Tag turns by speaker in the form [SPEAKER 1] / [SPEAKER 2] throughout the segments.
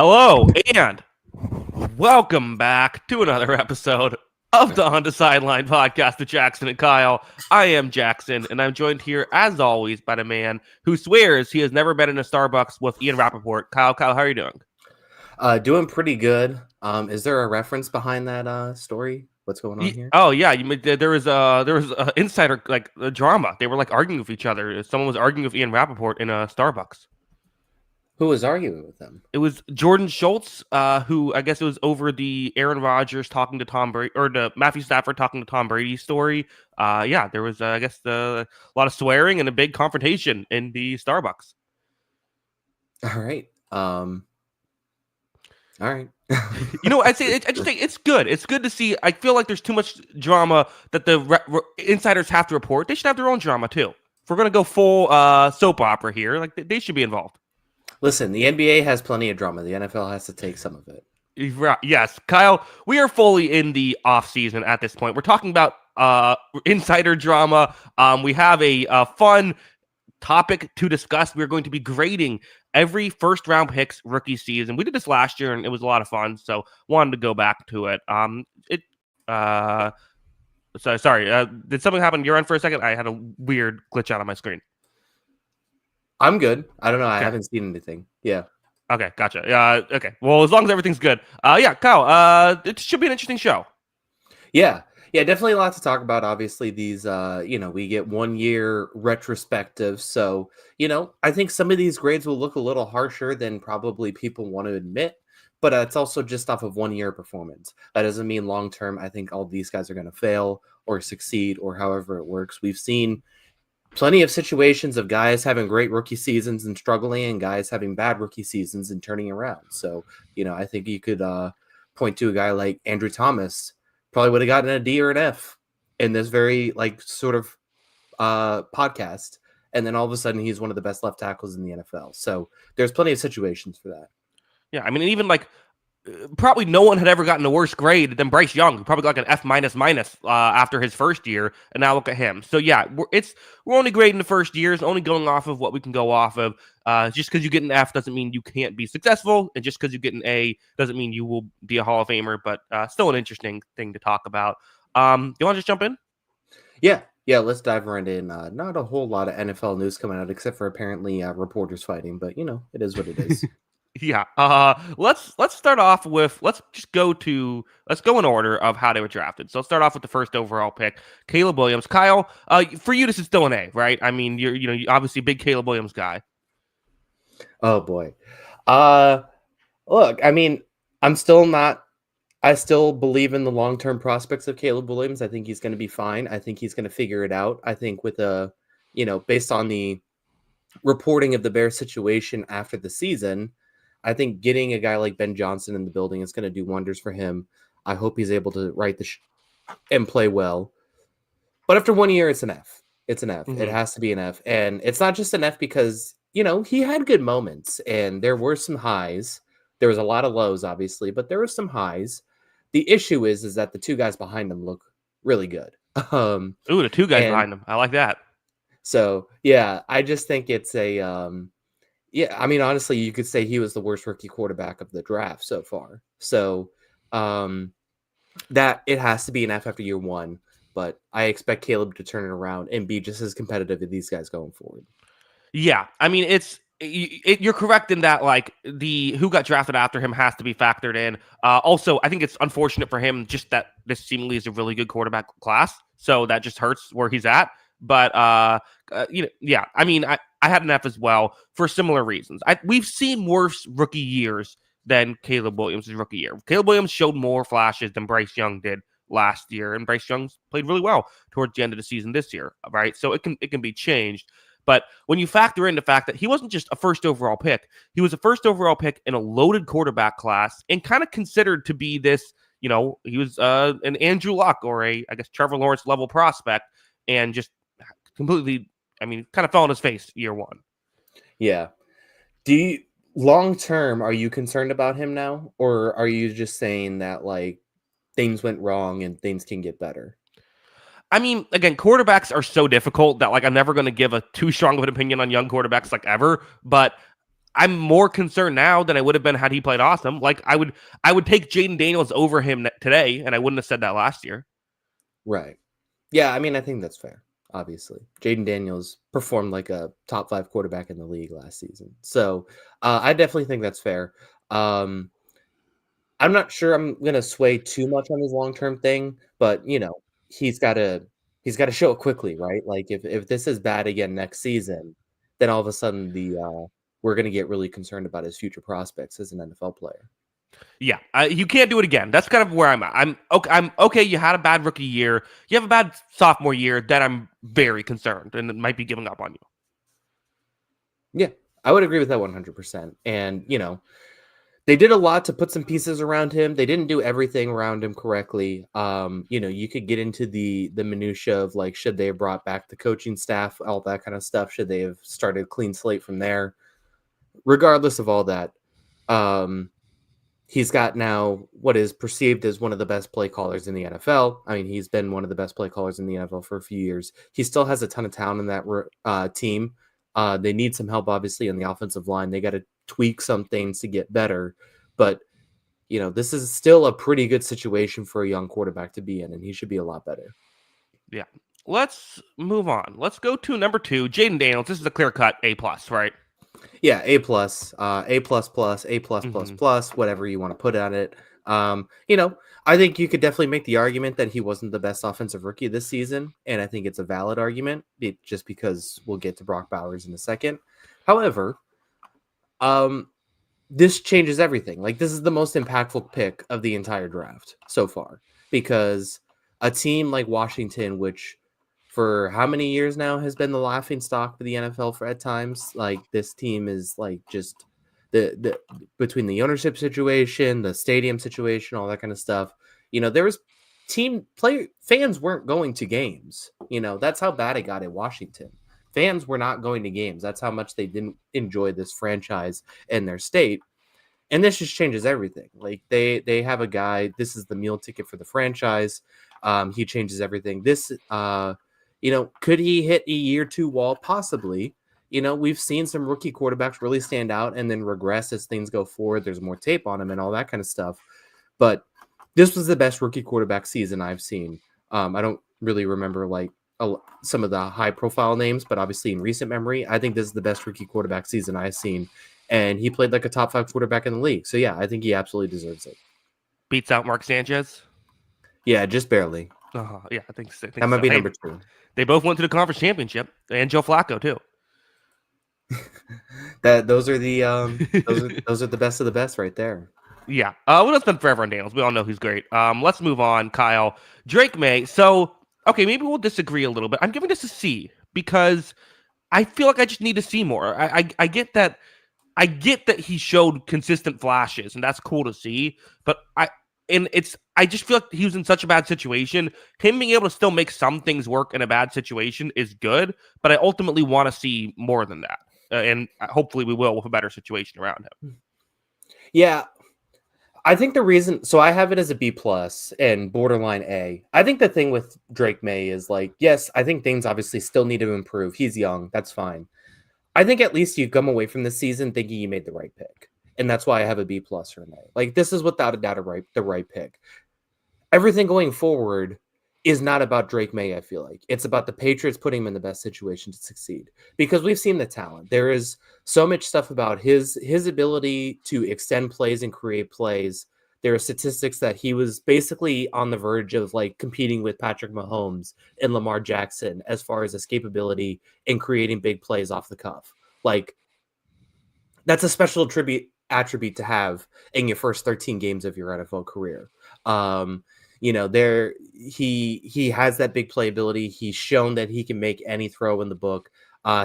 [SPEAKER 1] Hello and welcome back to another episode of the On the Sideline podcast with Jackson and Kyle. I am Jackson, and I'm joined here, as always, by the man who swears he has never been in a Starbucks with Ian Rappaport. Kyle, how are you doing?
[SPEAKER 2] Doing pretty good. Is there a reference behind that story? What's going on here?
[SPEAKER 1] Oh yeah, there was insider a drama. They were arguing with each other. Someone was arguing with Ian Rappaport in a Starbucks.
[SPEAKER 2] Who was arguing with them?
[SPEAKER 1] It was Jordan Schultz, who I guess it was over the Aaron Rodgers talking to Tom Brady, or the Matthew Stafford talking to Tom Brady story. There was, I guess, a lot of swearing and a big confrontation in the Starbucks.
[SPEAKER 2] All right. All right.
[SPEAKER 1] I just think it's good. It's good to see. I feel like there's too much drama that the insiders have to report. They should have their own drama too. If we're gonna go full soap opera here, they should be involved.
[SPEAKER 2] Listen, the NBA has plenty of drama. The NFL has to take some of it.
[SPEAKER 1] Yes, Kyle, we are fully in the off season at this point. We're talking about insider drama. We have a fun topic to discuss. We're going to be grading every first round picks rookie season. We did this last year and it was a lot of fun, so wanted to go back to it. Sorry, did something happen on your end for a second? I had a weird glitch out on my screen.
[SPEAKER 2] I'm good. I don't know.
[SPEAKER 1] Okay.
[SPEAKER 2] I haven't seen anything. Yeah.
[SPEAKER 1] Okay, gotcha. Okay. Well, as long as everything's good. Kyle, it should be an interesting show.
[SPEAKER 2] Yeah, definitely a lot to talk about. Obviously, these, we get 1 year retrospective. So, I think some of these grades will look a little harsher than probably people want to admit, but it's also just off of 1 year performance. That doesn't mean long term. I think all these guys are going to fail or succeed or however it works. We've seen plenty of situations of guys having great rookie seasons and struggling and guys having bad rookie seasons and turning around. So, I think you could point to a guy like Andrew Thomas, probably would have gotten a D or an F in this very podcast. And then all of a sudden he's one of the best left tackles in the NFL. So there's plenty of situations for that.
[SPEAKER 1] Yeah. I mean, even probably no one had ever gotten a worse grade than Bryce Young, who probably got an F after his first year, and now look at him. So yeah, we're only grading the first years, only going off of what we can go off of. Just because you get an F doesn't mean you can't be successful, and just because you get an A doesn't mean you will be a Hall of Famer. But still an interesting thing to talk about. You want to just jump in?
[SPEAKER 2] Yeah. Let's dive right in. Not a whole lot of NFL news coming out, except for apparently reporters fighting. But it is what it is.
[SPEAKER 1] Yeah. Let's start off with let's go in order of how they were drafted. So let's start off with the first overall pick, Caleb Williams. Kyle, for you this is still an A, right? I mean, you're obviously a big Caleb Williams guy.
[SPEAKER 2] Oh boy. Look, I mean, I still believe in the long-term prospects of Caleb Williams. I think he's going to be fine. I think he's going to figure it out. I think with based on the reporting of the Bears situation after the season, I think getting a guy like Ben Johnson in the building is going to do wonders for him. I hope he's able to right the and play well. But after 1 year, it's an F. It's an F. Mm-hmm. It has to be an F. And it's not just an F because, he had good moments and there were some highs. There was a lot of lows, obviously, but there were some highs. The issue is that the two guys behind him look really good.
[SPEAKER 1] The two guys behind him. I like that.
[SPEAKER 2] So, yeah, I just think it's a I mean, honestly, you could say he was the worst rookie quarterback of the draft so far. So that it has to be an F after year one, but I expect Caleb to turn it around and be just as competitive as these guys going forward.
[SPEAKER 1] Yeah, I mean, you're correct in that the who got drafted after him has to be factored in. Also, I think it's unfortunate for him just that this seemingly is a really good quarterback class, so that just hurts where he's at. But I mean, I had an F as well for similar reasons. We've seen worse rookie years than Caleb Williams' rookie year. Caleb Williams showed more flashes than Bryce Young did last year, and Bryce Young's played really well towards the end of the season this year, right? So it can be changed. But when you factor in the fact that he wasn't just a first overall pick, he was a first overall pick in a loaded quarterback class and kind of considered to be this, he was an Andrew Luck or I guess Trevor Lawrence level prospect, and just completely, kind of fell on his face year one.
[SPEAKER 2] Yeah. Long term, are you concerned about him now? Or are you just saying that things went wrong and things can get better?
[SPEAKER 1] I mean, again, quarterbacks are so difficult that I'm never going to give a too strong of an opinion on young quarterbacks ever. But I'm more concerned now than I would have been had he played awesome. Like I would take Jaden Daniels over him today, and I wouldn't have said that last year.
[SPEAKER 2] Right. Yeah, I mean, I think that's fair. Obviously, Jaden Daniels performed like a top 5 quarterback in the league last season, so I definitely think that's fair. I'm not sure I'm gonna sway too much on his long term thing, but he's got to show it quickly, right? Like if this is bad again next season, then all of a sudden we're gonna get really concerned about his future prospects as an NFL player.
[SPEAKER 1] Yeah, you can't do it again. That's kind of where I'm at. I'm okay. You had a bad rookie year. You have a bad sophomore year. Then I'm very concerned and might be giving up on you.
[SPEAKER 2] Yeah, I would agree with that 100%. And they did a lot to put some pieces around him. They didn't do everything around him correctly. You could get into the minutia of like, should they have brought back the coaching staff, all that kind of stuff? Should they have started a clean slate from there? Regardless of all that, he's got now what is perceived as one of the best play callers in the NFL. I mean, he's been one of the best play callers in the NFL for a few years. He still has a ton of talent in that team. They need some help, obviously, on the offensive line. They got to tweak some things to get better. But, this is still a pretty good situation for a young quarterback to be in, and he should be a lot better.
[SPEAKER 1] Yeah. Let's move on. Let's go to number 2, Jaden Daniels. This is a clear-cut A+, right?
[SPEAKER 2] Yeah, A+, A++, A++++, whatever you want to put on it. I think you could definitely make the argument that he wasn't the best offensive rookie this season, and I think it's a valid argument, just because we'll get to Brock Bowers in a second. However, this changes everything. Like, this is the most impactful pick of the entire draft so far, because a team like Washington, which for how many years now has been the laughing stock for the NFL for at times, like this team is like just the between the ownership situation, the stadium situation, all that kind of stuff. There was fans weren't going to games. That's how bad it got in Washington. Fans were not going to games. That's how much they didn't enjoy this franchise and their state. And this just changes everything. Like they have a guy. This is the meal ticket for the franchise. He changes everything. This could he hit a year 2 wall? Possibly. We've seen some rookie quarterbacks really stand out and then regress as things go forward. There's more tape on him and all that kind of stuff. But this was the best rookie quarterback season I've seen. I don't really remember some of the high profile names, but obviously in recent memory, I think this is the best rookie quarterback season I've seen. And he played like a top 5 quarterback in the league. So yeah, I think he absolutely deserves it.
[SPEAKER 1] Beats out Mark Sanchez?
[SPEAKER 2] Yeah, just barely.
[SPEAKER 1] Yeah, I think so.
[SPEAKER 2] That might be number 2.
[SPEAKER 1] They both went to the conference championship, and Joe Flacco too.
[SPEAKER 2] Those are the those are the best of the best right there.
[SPEAKER 1] Yeah. We'll spend forever on Daniels. We all know he's great. Let's move on, Kyle. Drake Maye. So, okay, maybe we'll disagree a little bit. I'm giving this a C because I feel like I just need to see more. I get that. I get that he showed consistent flashes, and that's cool to see. But I just feel like he was in such a bad situation. Him being able to still make some things work in a bad situation is good, but I ultimately want to see more than that. And hopefully we will with a better situation around him.
[SPEAKER 2] Yeah. I think the reason, so I have it as a B+ and borderline A. I think the thing with Drake Maye is like, yes, I think things obviously still need to improve. He's young. That's fine. I think at least you come away from this season thinking you made the right pick. And that's why I have a B+ or an A. Like, this is without a doubt the right pick. Everything going forward is not about Drake Maye, I feel like. It's about the Patriots putting him in the best situation to succeed. Because we've seen the talent. There is so much stuff about his ability to extend plays and create plays. There are statistics that he was basically on the verge of like competing with Patrick Mahomes and Lamar Jackson as far as escapability and creating big plays off the cuff. Like, that's a special attribute to have in your first 13 games of your NFL career. He has that big playability. He's shown that he can make any throw in the book.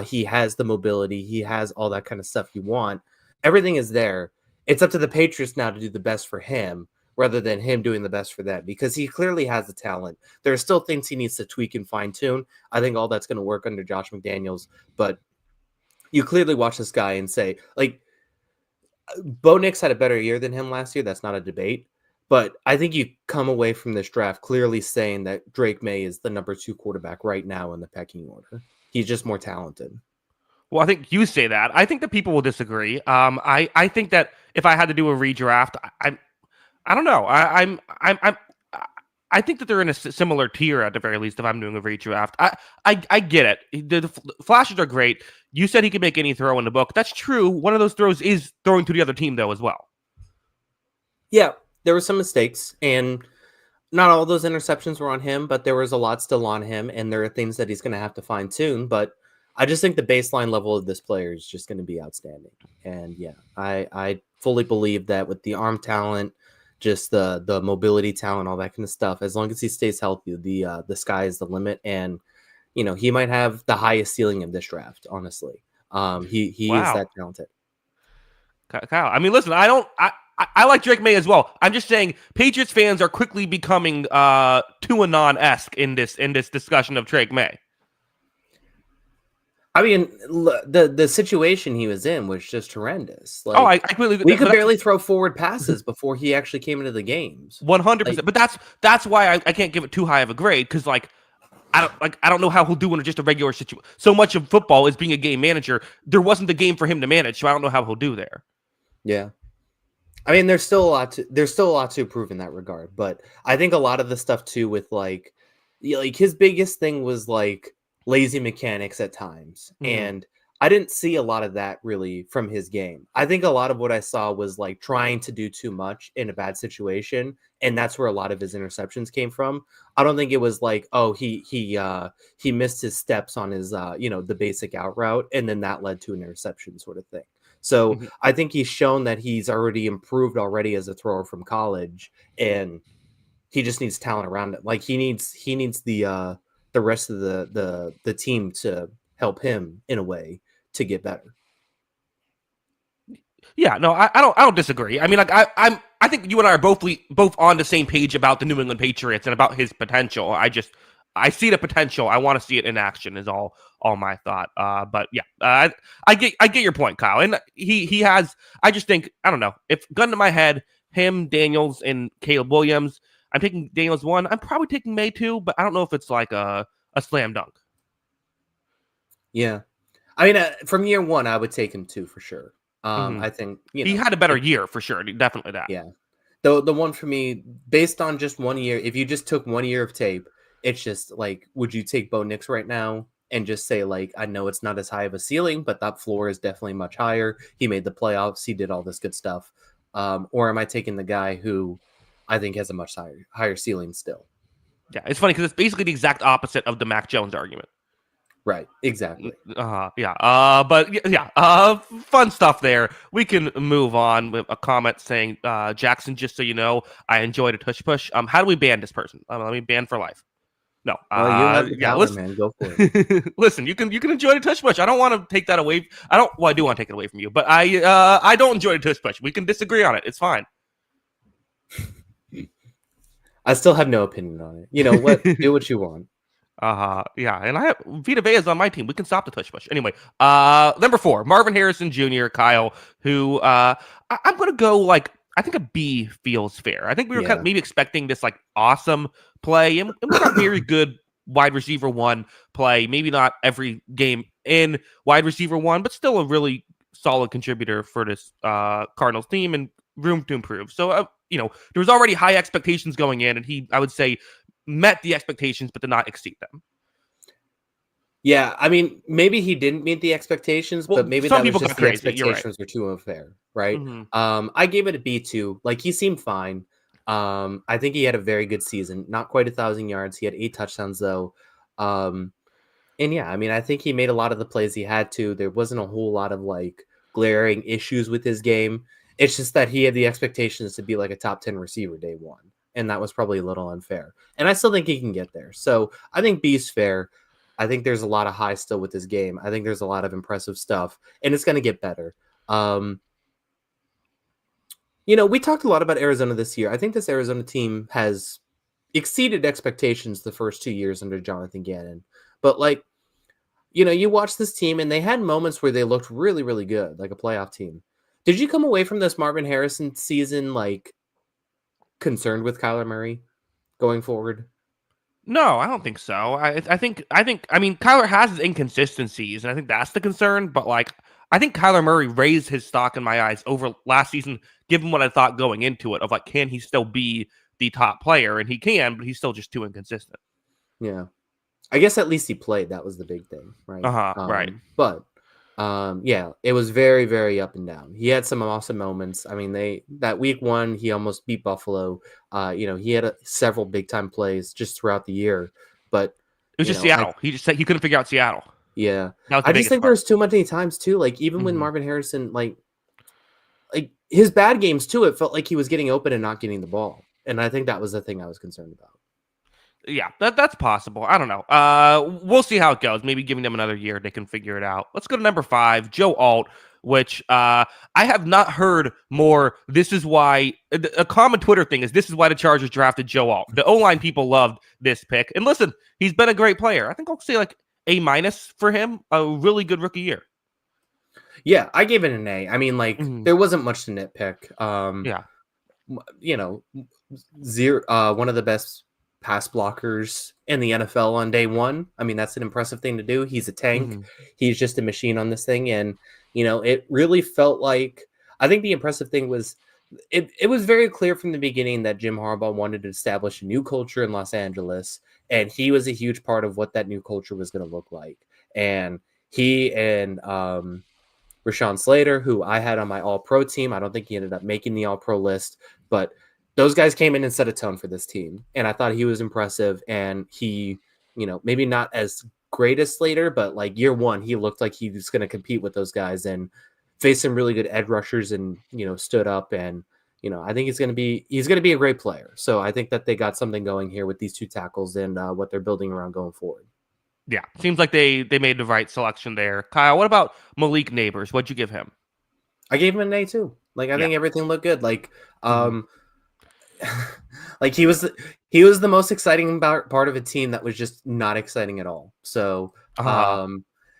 [SPEAKER 2] He has the mobility. He has all that kind of stuff you want. Everything is there. It's up to the Patriots now to do the best for him rather than him doing the best for them, because he clearly has the talent. There are still things he needs to tweak and fine tune. I think all that's going to work under Josh McDaniels, but you clearly watch this guy and say, like, Bo Nix had a better year than him last year. That's not a debate. But I think you come away from this draft clearly saying that Drake Maye is the number 2 quarterback right now in the pecking order. He's just more talented.
[SPEAKER 1] Well, I think you say that. I think that people will disagree. I think that if I had to do a redraft, I don't know. I think that they're in a similar tier at the very least. If I'm doing a redraft, I get it. The flashes are great. You said he could make any throw in the book. That's true. One of those throws is throwing to the other team though as well.
[SPEAKER 2] Yeah, there were some mistakes, and not all those interceptions were on him, but there was a lot still on him, and there are things that he's going to have to fine tune. But I just think the baseline level of this player is just going to be outstanding. And yeah, I fully believe that with the arm talent, just the mobility talent, all that kind of stuff, as long as he stays healthy, the sky is the limit. And he might have the highest ceiling in this draft. Honestly, he is that talented.
[SPEAKER 1] Kyle, I mean, listen, I like Drake Maye as well. I'm just saying Patriots fans are quickly becoming Tuanon-esque in this discussion of Drake Maye.
[SPEAKER 2] I mean, the situation he was in was just horrendous. Like,
[SPEAKER 1] I completely.
[SPEAKER 2] We could barely throw forward passes before he actually came into the games.
[SPEAKER 1] 100%. But that's why I can't give it too high of a grade, because I don't know how he'll do in just a regular situation. So much of football is being a game manager. There wasn't the game for him to manage, so I don't know how he'll do there.
[SPEAKER 2] Yeah. I mean, there's still a lot to improve in that regard, but I think a lot of the stuff too with like his biggest thing was like lazy mechanics at times, and I didn't see a lot of that really from his game. I think a lot of what I saw was like trying to do too much in a bad situation, and that's where a lot of his interceptions came from. I don't think it was like, oh, he missed his steps on his the basic out route, and then that led to an interception sort of thing. So I think he's shown that he's already improved already as a thrower from college, and he just needs talent around it. Like he needs the rest of the team to help him in a way to get better.
[SPEAKER 1] Yeah, no, I don't disagree. I mean, like I think you and I are both on the same page about the New England Patriots and about his potential. I see the potential. I want to see it in action is all my thought. But yeah, I get your point, Kyle. And he has, I just think, I don't know, if gun to my head, him, Daniels, and Caleb Williams, I'm taking Daniels 1. I'm probably taking Maye 2, but I don't know if it's like a slam dunk.
[SPEAKER 2] Yeah. I mean, from year 1, I would take him 2 for sure. I think
[SPEAKER 1] he had a better year for sure. Definitely that.
[SPEAKER 2] Yeah. The one for me, based on just 1 year, if you just took 1 year of tape, it's just like, would you take Bo Nix right now and just say, like, I know it's not as high of a ceiling, but that floor is definitely much higher. He made the playoffs. He did all this good stuff. Or am I taking the guy who I think has a much higher ceiling still?
[SPEAKER 1] Yeah, it's funny because it's basically the exact opposite of the Mac Jones argument.
[SPEAKER 2] Right, exactly.
[SPEAKER 1] Yeah. But yeah, fun stuff there. We can move on with a comment saying, Jackson, just so you know, I enjoyed a tush push. How do we ban this person? Let me ban for life. No.
[SPEAKER 2] You have the power, man. Go for it.
[SPEAKER 1] Listen, you can enjoy the tush push. I don't want to take that away. I do want to take it away from you, but I don't enjoy the tush push. We can disagree on it. It's fine.
[SPEAKER 2] I still have no opinion on it. You know what? Do what you want.
[SPEAKER 1] Yeah, and I have Vita Vea is on my team. We can stop the tush push. Anyway, number 4, Marvin Harrison Jr., Kyle, who I'm gonna go like, I think a B feels fair. I think we were kind of maybe expecting this like awesome play, and we got very good wide receiver 1 play. Maybe not every game in wide receiver 1, but still a really solid contributor for this Cardinals team and room to improve. So there was already high expectations going in, and he, I would say, met the expectations but did not exceed them.
[SPEAKER 2] Yeah, I mean, maybe he didn't meet the expectations, but maybe that was just the expectations were too unfair, right? I gave it a B2. Like, he seemed fine. I think he had a very good season. Not quite 1,000 yards. He had 8 touchdowns, though. And yeah, I mean, I think he made a lot of the plays he had to. There wasn't a whole lot of, like, glaring issues with his game. It's just that he had the expectations to be, like, a top 10 receiver day 1. And that was probably a little unfair. And I still think he can get there. So I think B's fair. I think there's a lot of high still with his game. I think there's a lot of impressive stuff. And it's going to get better. We talked a lot about Arizona this year. I think this Arizona team has exceeded expectations the first 2 years under Jonathan Gannon. But, like, you watch this team, and they had moments where they looked really, really good, like a playoff team. Did you come away from this Marvin Harrison season, like, concerned with Kyler Murray going forward?
[SPEAKER 1] No, I don't think so. I mean, Kyler has his inconsistencies, and I think that's the concern. But like, I think Kyler Murray raised his stock in my eyes over last season, given what I thought going into it of like, can he still be the top player? And he can, but he's still just too inconsistent.
[SPEAKER 2] Yeah. I guess at least he played. That was the big thing, right?
[SPEAKER 1] Right.
[SPEAKER 2] But yeah, it was very, very up and down. He had some awesome moments. I mean, that week one, he almost beat Buffalo. He had several big time plays just throughout the year. But
[SPEAKER 1] It was just Seattle. He just said he couldn't figure out Seattle.
[SPEAKER 2] Yeah,
[SPEAKER 1] That was the
[SPEAKER 2] I just think
[SPEAKER 1] part.
[SPEAKER 2] there's too many times too. Like even when Marvin Harrison, like his bad games too, it felt like he was getting open and not getting the ball. And I think that was the thing I was concerned about.
[SPEAKER 1] Yeah, that's possible. I don't know. We'll see how it goes. Maybe giving them another year, they can figure it out. Let's go to number 5, Joe Alt, which I have not heard more. This is why a common Twitter thing is this is why the Chargers drafted Joe Alt. The O-line people loved this pick. And listen, he's been a great player. I think I'll say like A- for him. A really good rookie year.
[SPEAKER 2] Yeah, I gave it an A. I mean, like there wasn't much to nitpick.
[SPEAKER 1] Yeah.
[SPEAKER 2] One of the best pass blockers in the NFL on day one. I mean, that's an impressive thing to do. He's a tank. He's just a machine on this thing. And, it really felt like, I think the impressive thing was, it was very clear from the beginning that Jim Harbaugh wanted to establish a new culture in Los Angeles. And he was a huge part of what that new culture was going to look like. And he and Rashawn Slater, who I had on my all-pro team, I don't think he ended up making the all-pro list, but those guys came in and set a tone for this team. And I thought he was impressive. And he, maybe not as great as Slater, but like year one, he looked like he was going to compete with those guys and face some really good edge rushers and, stood up. And, I think he's going to be a great player. So I think that they got something going here with these two tackles and what they're building around going forward.
[SPEAKER 1] Yeah. Seems like they made the right selection there. Kyle, what about Malik Nabers? What'd you give him?
[SPEAKER 2] I gave him an A too. Like, I think everything looked good. Like, like he was the most exciting part of a team that was just not exciting at all. So,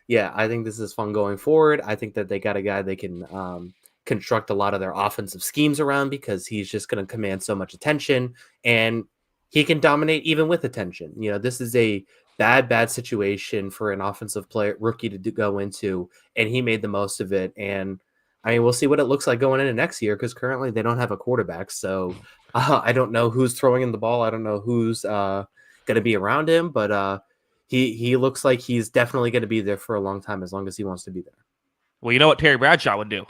[SPEAKER 2] yeah, I think this is fun going forward. I think that they got a guy they can construct a lot of their offensive schemes around because he's just going to command so much attention and he can dominate even with attention. This is a bad situation for an offensive rookie to go into, and he made the most of it. And I mean, we'll see what it looks like going into next year because currently they don't have a quarterback. So I don't know who's throwing in the ball. I don't know who's going to be around him, but he looks like he's definitely going to be there for a long time as long as he wants to be there.
[SPEAKER 1] Well, you know what Terry Bradshaw would do?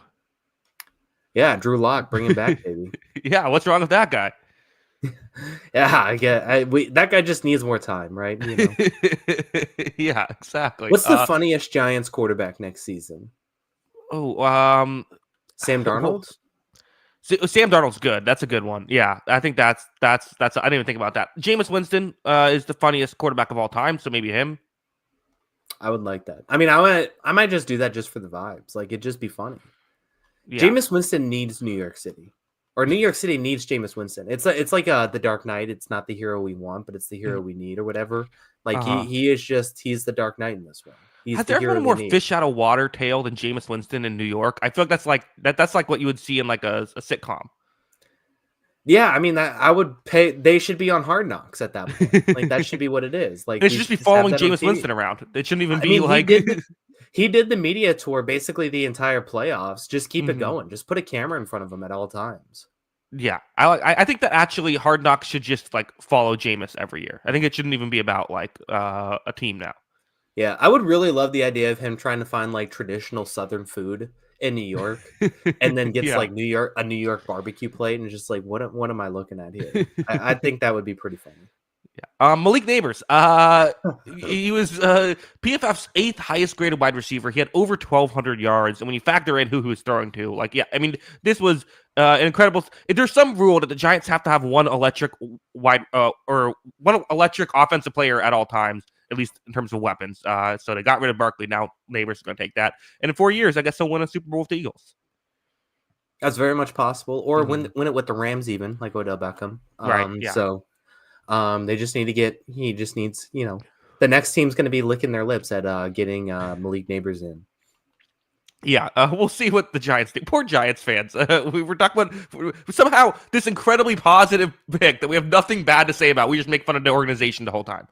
[SPEAKER 2] Yeah, Drew Lock, bring him back, baby.
[SPEAKER 1] Yeah, what's wrong with that guy?
[SPEAKER 2] Yeah, I get. That guy just needs more time, right?
[SPEAKER 1] Yeah, exactly.
[SPEAKER 2] What's the funniest Giants quarterback next season? Sam Darnold.
[SPEAKER 1] Sam Darnold's good. That's a good one. Yeah, I think that's. I didn't even think about that. Jameis Winston is the funniest quarterback of all time, so maybe him.
[SPEAKER 2] I would like that. I mean, I might just do that just for the vibes. Like, it'd just be funny. Yeah. Jameis Winston needs New York City. Or New York City needs Jameis Winston. It's like The Dark Knight. It's not the hero we want, but it's the hero we need or whatever. Like he's the Dark Knight in this one.
[SPEAKER 1] Has there ever been a more fish out of water tale than Jameis Winston in New York? I feel like that's like what you would see in like a sitcom.
[SPEAKER 2] Yeah, I mean I would pay. They should be on Hard Knocks at that point. Like that should be what it is. Like
[SPEAKER 1] they should just be following Jameis Winston around. It shouldn't even be like.
[SPEAKER 2] He did the media tour basically the entire playoffs. Just keep it going. Just put a camera in front of him at all times.
[SPEAKER 1] Yeah, I think that actually Hard Knocks should just like follow Jameis every year. I think it shouldn't even be about like a team now.
[SPEAKER 2] Yeah, I would really love the idea of him trying to find like traditional Southern food in New York, and then gets like a New York barbecue plate, and just like what am I looking at here? I think that would be pretty funny.
[SPEAKER 1] Yeah. Malik Nabers. He was PFF's 8th highest graded wide receiver. He had over 1,200 yards, and when you factor in who he was throwing to, like, yeah, I mean, this was an incredible. There's some rule that the Giants have to have one electric offensive player at all times, at least in terms of weapons. So they got rid of Barkley. Now Nabers is going to take that, and in 4 years, I guess he'll win a Super Bowl with the Eagles.
[SPEAKER 2] That's very much possible, or win it with the Rams, even like Odell Beckham.
[SPEAKER 1] Right. Yeah.
[SPEAKER 2] So. They just need to he just needs, the next team's going to be licking their lips at getting Malik Nabers in.
[SPEAKER 1] Yeah, we'll see what the Giants do. Poor Giants fans. We were talking about somehow this incredibly positive pick that we have nothing bad to say about. We just make fun of the organization the whole time.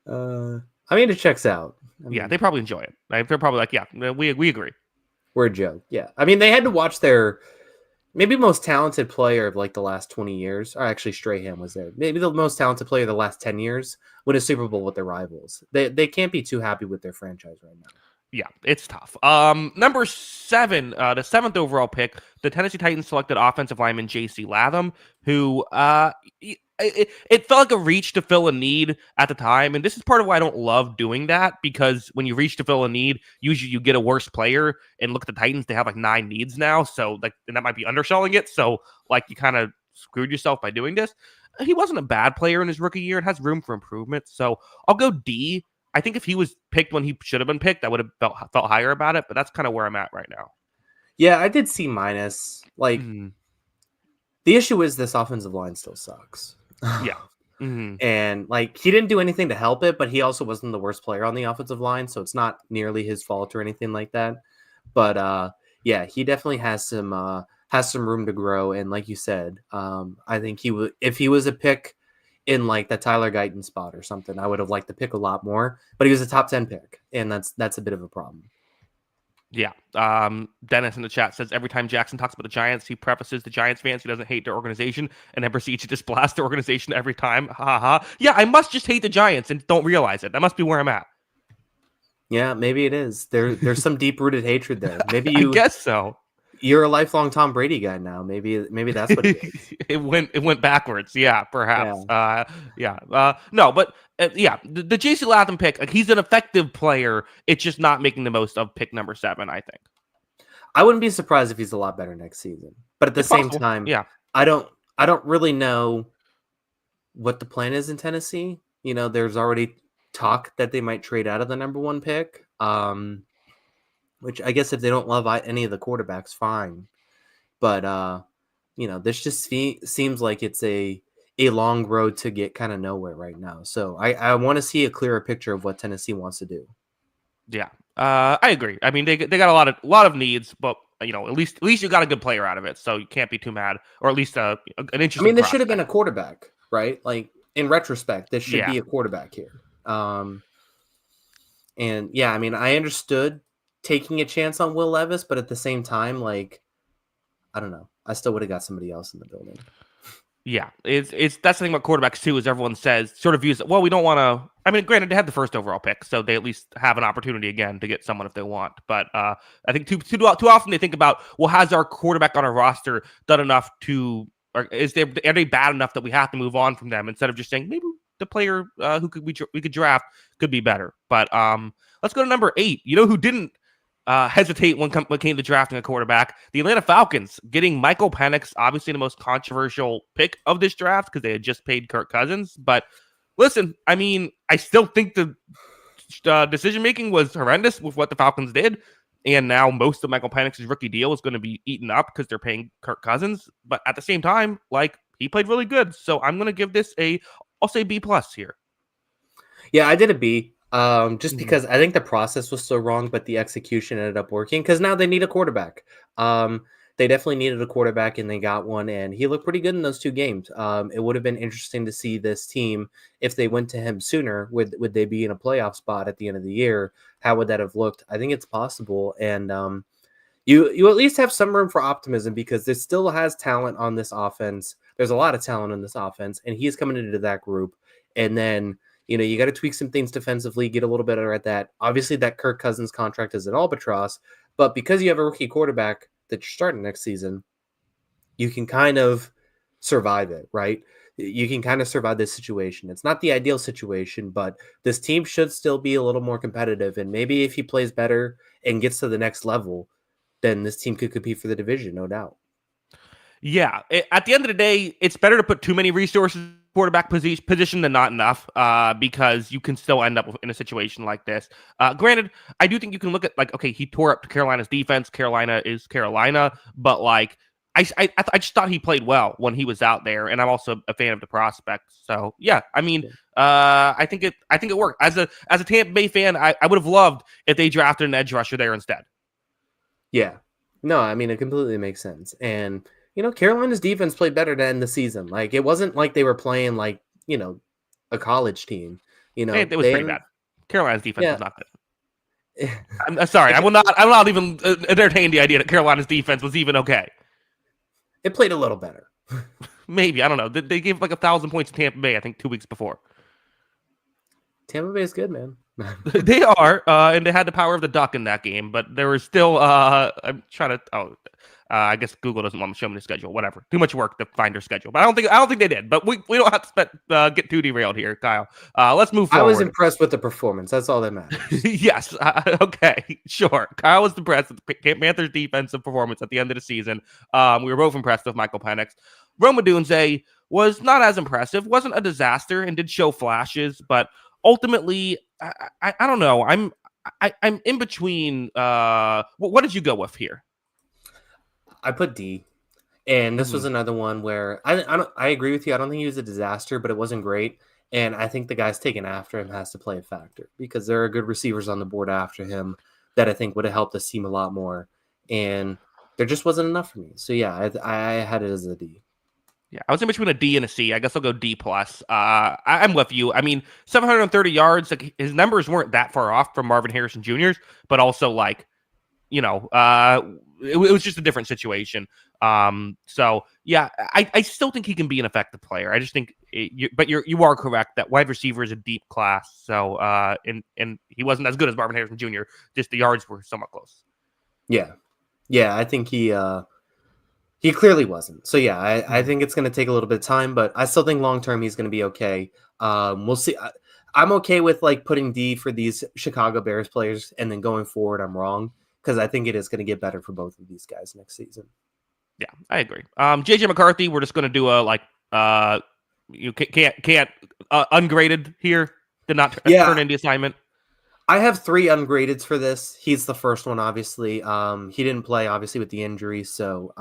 [SPEAKER 2] I mean, it checks out.
[SPEAKER 1] Yeah, they probably enjoy it. Right? They're probably like, yeah, we agree.
[SPEAKER 2] We're a joke. Yeah. I mean, they had to watch their maybe most talented player of like the last 20 years, or actually Strahan was there. Maybe the most talented player of the last 10 years win a Super Bowl with their rivals. They can't be too happy with their franchise right now.
[SPEAKER 1] Yeah, it's tough. Number 7, the 7th overall pick, the Tennessee Titans selected offensive lineman J.C. Latham, who it felt like a reach to fill a need at the time, and this is part of why I don't love doing that, because when you reach to fill a need, usually you get a worse player. And look at the Titans; they have like 9 needs now, so like, and that might be underselling it. So like, you kind of screwed yourself by doing this. He wasn't a bad player in his rookie year and has room for improvement. So I'll go D. I think if he was picked when he should have been picked, I would have felt higher about it, but that's kind of where I'm at right now.
[SPEAKER 2] Yeah, I did C minus. Like, the issue is this offensive line still sucks.
[SPEAKER 1] Yeah.
[SPEAKER 2] And like, he didn't do anything to help it, but he also wasn't the worst player on the offensive line, so it's not nearly his fault or anything like that. But yeah, he definitely has some room to grow. And like you said, I think he would, if he was a pick in like the Tyler Guyton spot or something, I would have liked the pick a lot more, but he was a top 10 pick, and that's a bit of a problem.
[SPEAKER 1] Yeah. Dennis in the chat says every time Jackson talks about the Giants, he prefaces the Giants fans he doesn't hate their organization and then proceeds to just blast their organization every time. Ha ha. Yeah, I must just hate the Giants and don't realize it. That must be where I'm at.
[SPEAKER 2] Yeah, maybe it is. There's some deep-rooted hatred there. Maybe
[SPEAKER 1] I guess so.
[SPEAKER 2] You're a lifelong Tom Brady guy now. Maybe that's what it is.
[SPEAKER 1] It went backwards. Yeah, perhaps. No, but the J.C. Latham pick, like, he's an effective player. It's just not making the most of pick number 7, I think.
[SPEAKER 2] I wouldn't be surprised if he's a lot better next season. But at the same time, I don't really know what the plan is in Tennessee. You know, there's already talk that they might trade out of the number 1 pick. Which I guess if they don't love any of the quarterbacks, fine. But, this just seems like it's a long road to get kind of nowhere right now. So I want to see a clearer picture of what Tennessee wants to do.
[SPEAKER 1] Yeah, I agree. I mean, they got a lot of needs, but at least you got a good player out of it, so you can't be too mad, or at least an interesting.
[SPEAKER 2] I mean, this should have been a quarterback, right? Like, in retrospect, this should be a quarterback here. And yeah, I mean, I understood taking a chance on Will Levis, but at the same time, like, I don't know, I still would have got somebody else in the building.
[SPEAKER 1] Yeah, it's that's the thing about quarterbacks too, is everyone says, sort of views it, well, we don't want to. I mean, granted, they had the first overall pick, so they at least have an opportunity again to get someone if they want. But I think too often they think about, well, has our quarterback on our roster done enough to, or are they bad enough that we have to move on from them, instead of just saying maybe the player who we could draft could be better. But let's go to number 8. You know who didn't hesitate when came to drafting a quarterback? The Atlanta Falcons, getting Michael Penix, obviously the most controversial pick of this draft because they had just paid Kirk Cousins. But listen, I mean, I still think the decision-making was horrendous with what the Falcons did. And now most of Michael Penix's rookie deal is going to be eaten up because they're paying Kirk Cousins. But at the same time, like, he played really good. So I'm going to give this I'll say B+ here.
[SPEAKER 2] Yeah, I did a B. Just because I think the process was so wrong, but the execution ended up working, because now they need a quarterback. They definitely needed a quarterback, and they got one, and he looked pretty good in those 2 games. It would have been interesting to see this team, if they went to him sooner, would they be in a playoff spot at the end of the year? How would that have looked? I think it's possible, and you at least have some room for optimism, because there still has talent on this offense. There's a lot of talent on this offense, and he's coming into that group, and then you got to tweak some things defensively, get a little better at that. Obviously, that Kirk Cousins contract is an albatross, but because you have a rookie quarterback that you're starting next season, you can kind of survive it, right? You can kind of survive this situation. It's not the ideal situation, but this team should still be a little more competitive. And maybe if he plays better and gets to the next level, then this team could compete for the division, no doubt.
[SPEAKER 1] Yeah, at the end of the day, it's better to put too many resources in quarterback position than not enough, because you can still end up in a situation like this. Granted, I do think you can look at, like, okay, he tore up Carolina's defense. Carolina is Carolina, but like, I just thought he played well when he was out there, and I'm also a fan of the prospect. So yeah, I mean, I think it worked. As a Tampa Bay fan, I would have loved if they drafted an edge rusher there instead.
[SPEAKER 2] Yeah. No, I mean, it completely makes sense. And, Carolina's defense played better to end the season. Like, it wasn't like they were playing like, a college team.
[SPEAKER 1] It was pretty
[SPEAKER 2] They,
[SPEAKER 1] bad. Carolina's defense was
[SPEAKER 2] yeah.
[SPEAKER 1] not good. I'm sorry. I will not even entertain the idea that Carolina's defense was even okay.
[SPEAKER 2] It played a little better.
[SPEAKER 1] Maybe. I don't know. They gave like 1,000 points to Tampa Bay, I think 2 weeks before.
[SPEAKER 2] Tampa Bay is good, man.
[SPEAKER 1] They are, and they had the power of the duck in that game, but there was still, I'm trying to, I guess Google doesn't want to show me the schedule. Whatever. Too much work to find their schedule. But I don't think they did. But we don't have to get too derailed here, Kyle. Let's move forward.
[SPEAKER 2] I was impressed with the performance. That's all that matters.
[SPEAKER 1] Yes. Okay. Sure. Kyle was impressed with the Panthers' defensive performance at the end of the season. We were both impressed with Michael Penix. Rome Odunze was not as impressive. Wasn't a disaster and did show flashes, but ultimately, I don't know. I'm in between. What did you go with here?
[SPEAKER 2] I put D, and this was another one where I agree with you. I don't think he was a disaster, but it wasn't great. And I think the guy's taken after him has to play a factor because there are good receivers on the board after him that I think would have helped us team a lot more. And there just wasn't enough for me. So yeah, I had it as a D.
[SPEAKER 1] Yeah, I was in between a D and a C. I guess I'll go D plus. I'm with you. I mean, 730 yards. Like his numbers weren't that far off from Marvin Harrison Jr.'s, but also like, it was just a different situation. So yeah, I still think he can be an effective player. I just think, but you are correct that wide receiver is a deep class. So and he wasn't as good as Marvin Harrison Jr. Just the yards were somewhat close.
[SPEAKER 2] Yeah, I think he clearly wasn't. So yeah, I think it's going to take a little bit of time, but I still think long term he's going to be okay. We'll see. I'm okay with like putting D for these Chicago Bears players, and then going forward, I'm wrong because I think it is going to get better for both of these guys next season.
[SPEAKER 1] Yeah, I agree. JJ McCarthy, we're just going to do a you can't ungraded here. Did not turn in the assignment.
[SPEAKER 2] I have 3 ungradeds for this. He's the first one, obviously. He didn't play, obviously, with the injury, so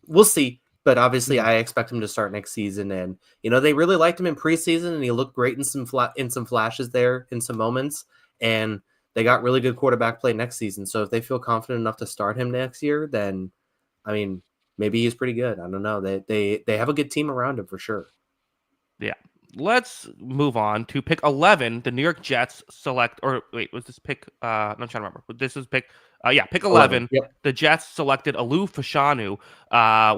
[SPEAKER 2] we'll see. But obviously, I expect him to start next season. And they really liked him in preseason, and he looked great in some flashes there, in some moments. And they got really good quarterback play next season. So if they feel confident enough to start him next year, then I mean, maybe he's pretty good. I don't know. They have a good team around him for sure.
[SPEAKER 1] Yeah. Let's move on to pick 11. The New York Jets select, or wait, was this pick? I'm trying to remember. This is pick. Pick 11.
[SPEAKER 2] Yep.
[SPEAKER 1] The Jets selected Olu Fashanu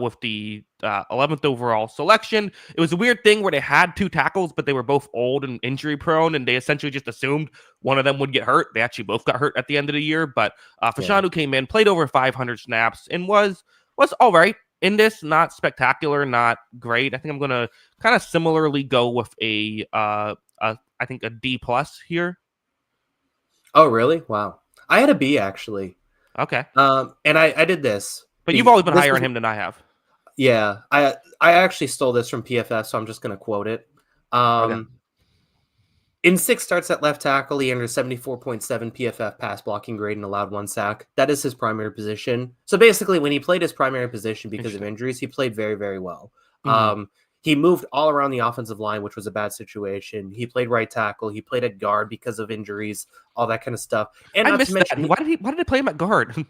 [SPEAKER 1] with the 11th overall selection. It was a weird thing where they had 2 tackles, but they were both old and injury prone, and they essentially just assumed one of them would get hurt. They actually both got hurt at the end of the year, but Fashanu came in, played over 500 snaps, and was all right in this. Not spectacular, not great. I think I'm going to kind of similarly go with I think a D plus here.
[SPEAKER 2] Oh, really? Wow. I had a B actually.
[SPEAKER 1] Okay.
[SPEAKER 2] And I did this.
[SPEAKER 1] But you've always been higher on him than I have.
[SPEAKER 2] Yeah. I actually stole this from PFF, so I'm just going to quote it.
[SPEAKER 1] Okay.
[SPEAKER 2] In 6 starts at left tackle, he earned a 74.7 PFF pass blocking grade and allowed 1 sack. That is his primary position. So basically, when he played his primary position because of injuries, he played very, very well. Mm-hmm. He moved all around the offensive line, which was a bad situation. He played right tackle. He played at guard because of injuries, all that kind of stuff. And
[SPEAKER 1] I missed that. Why did they play him at guard?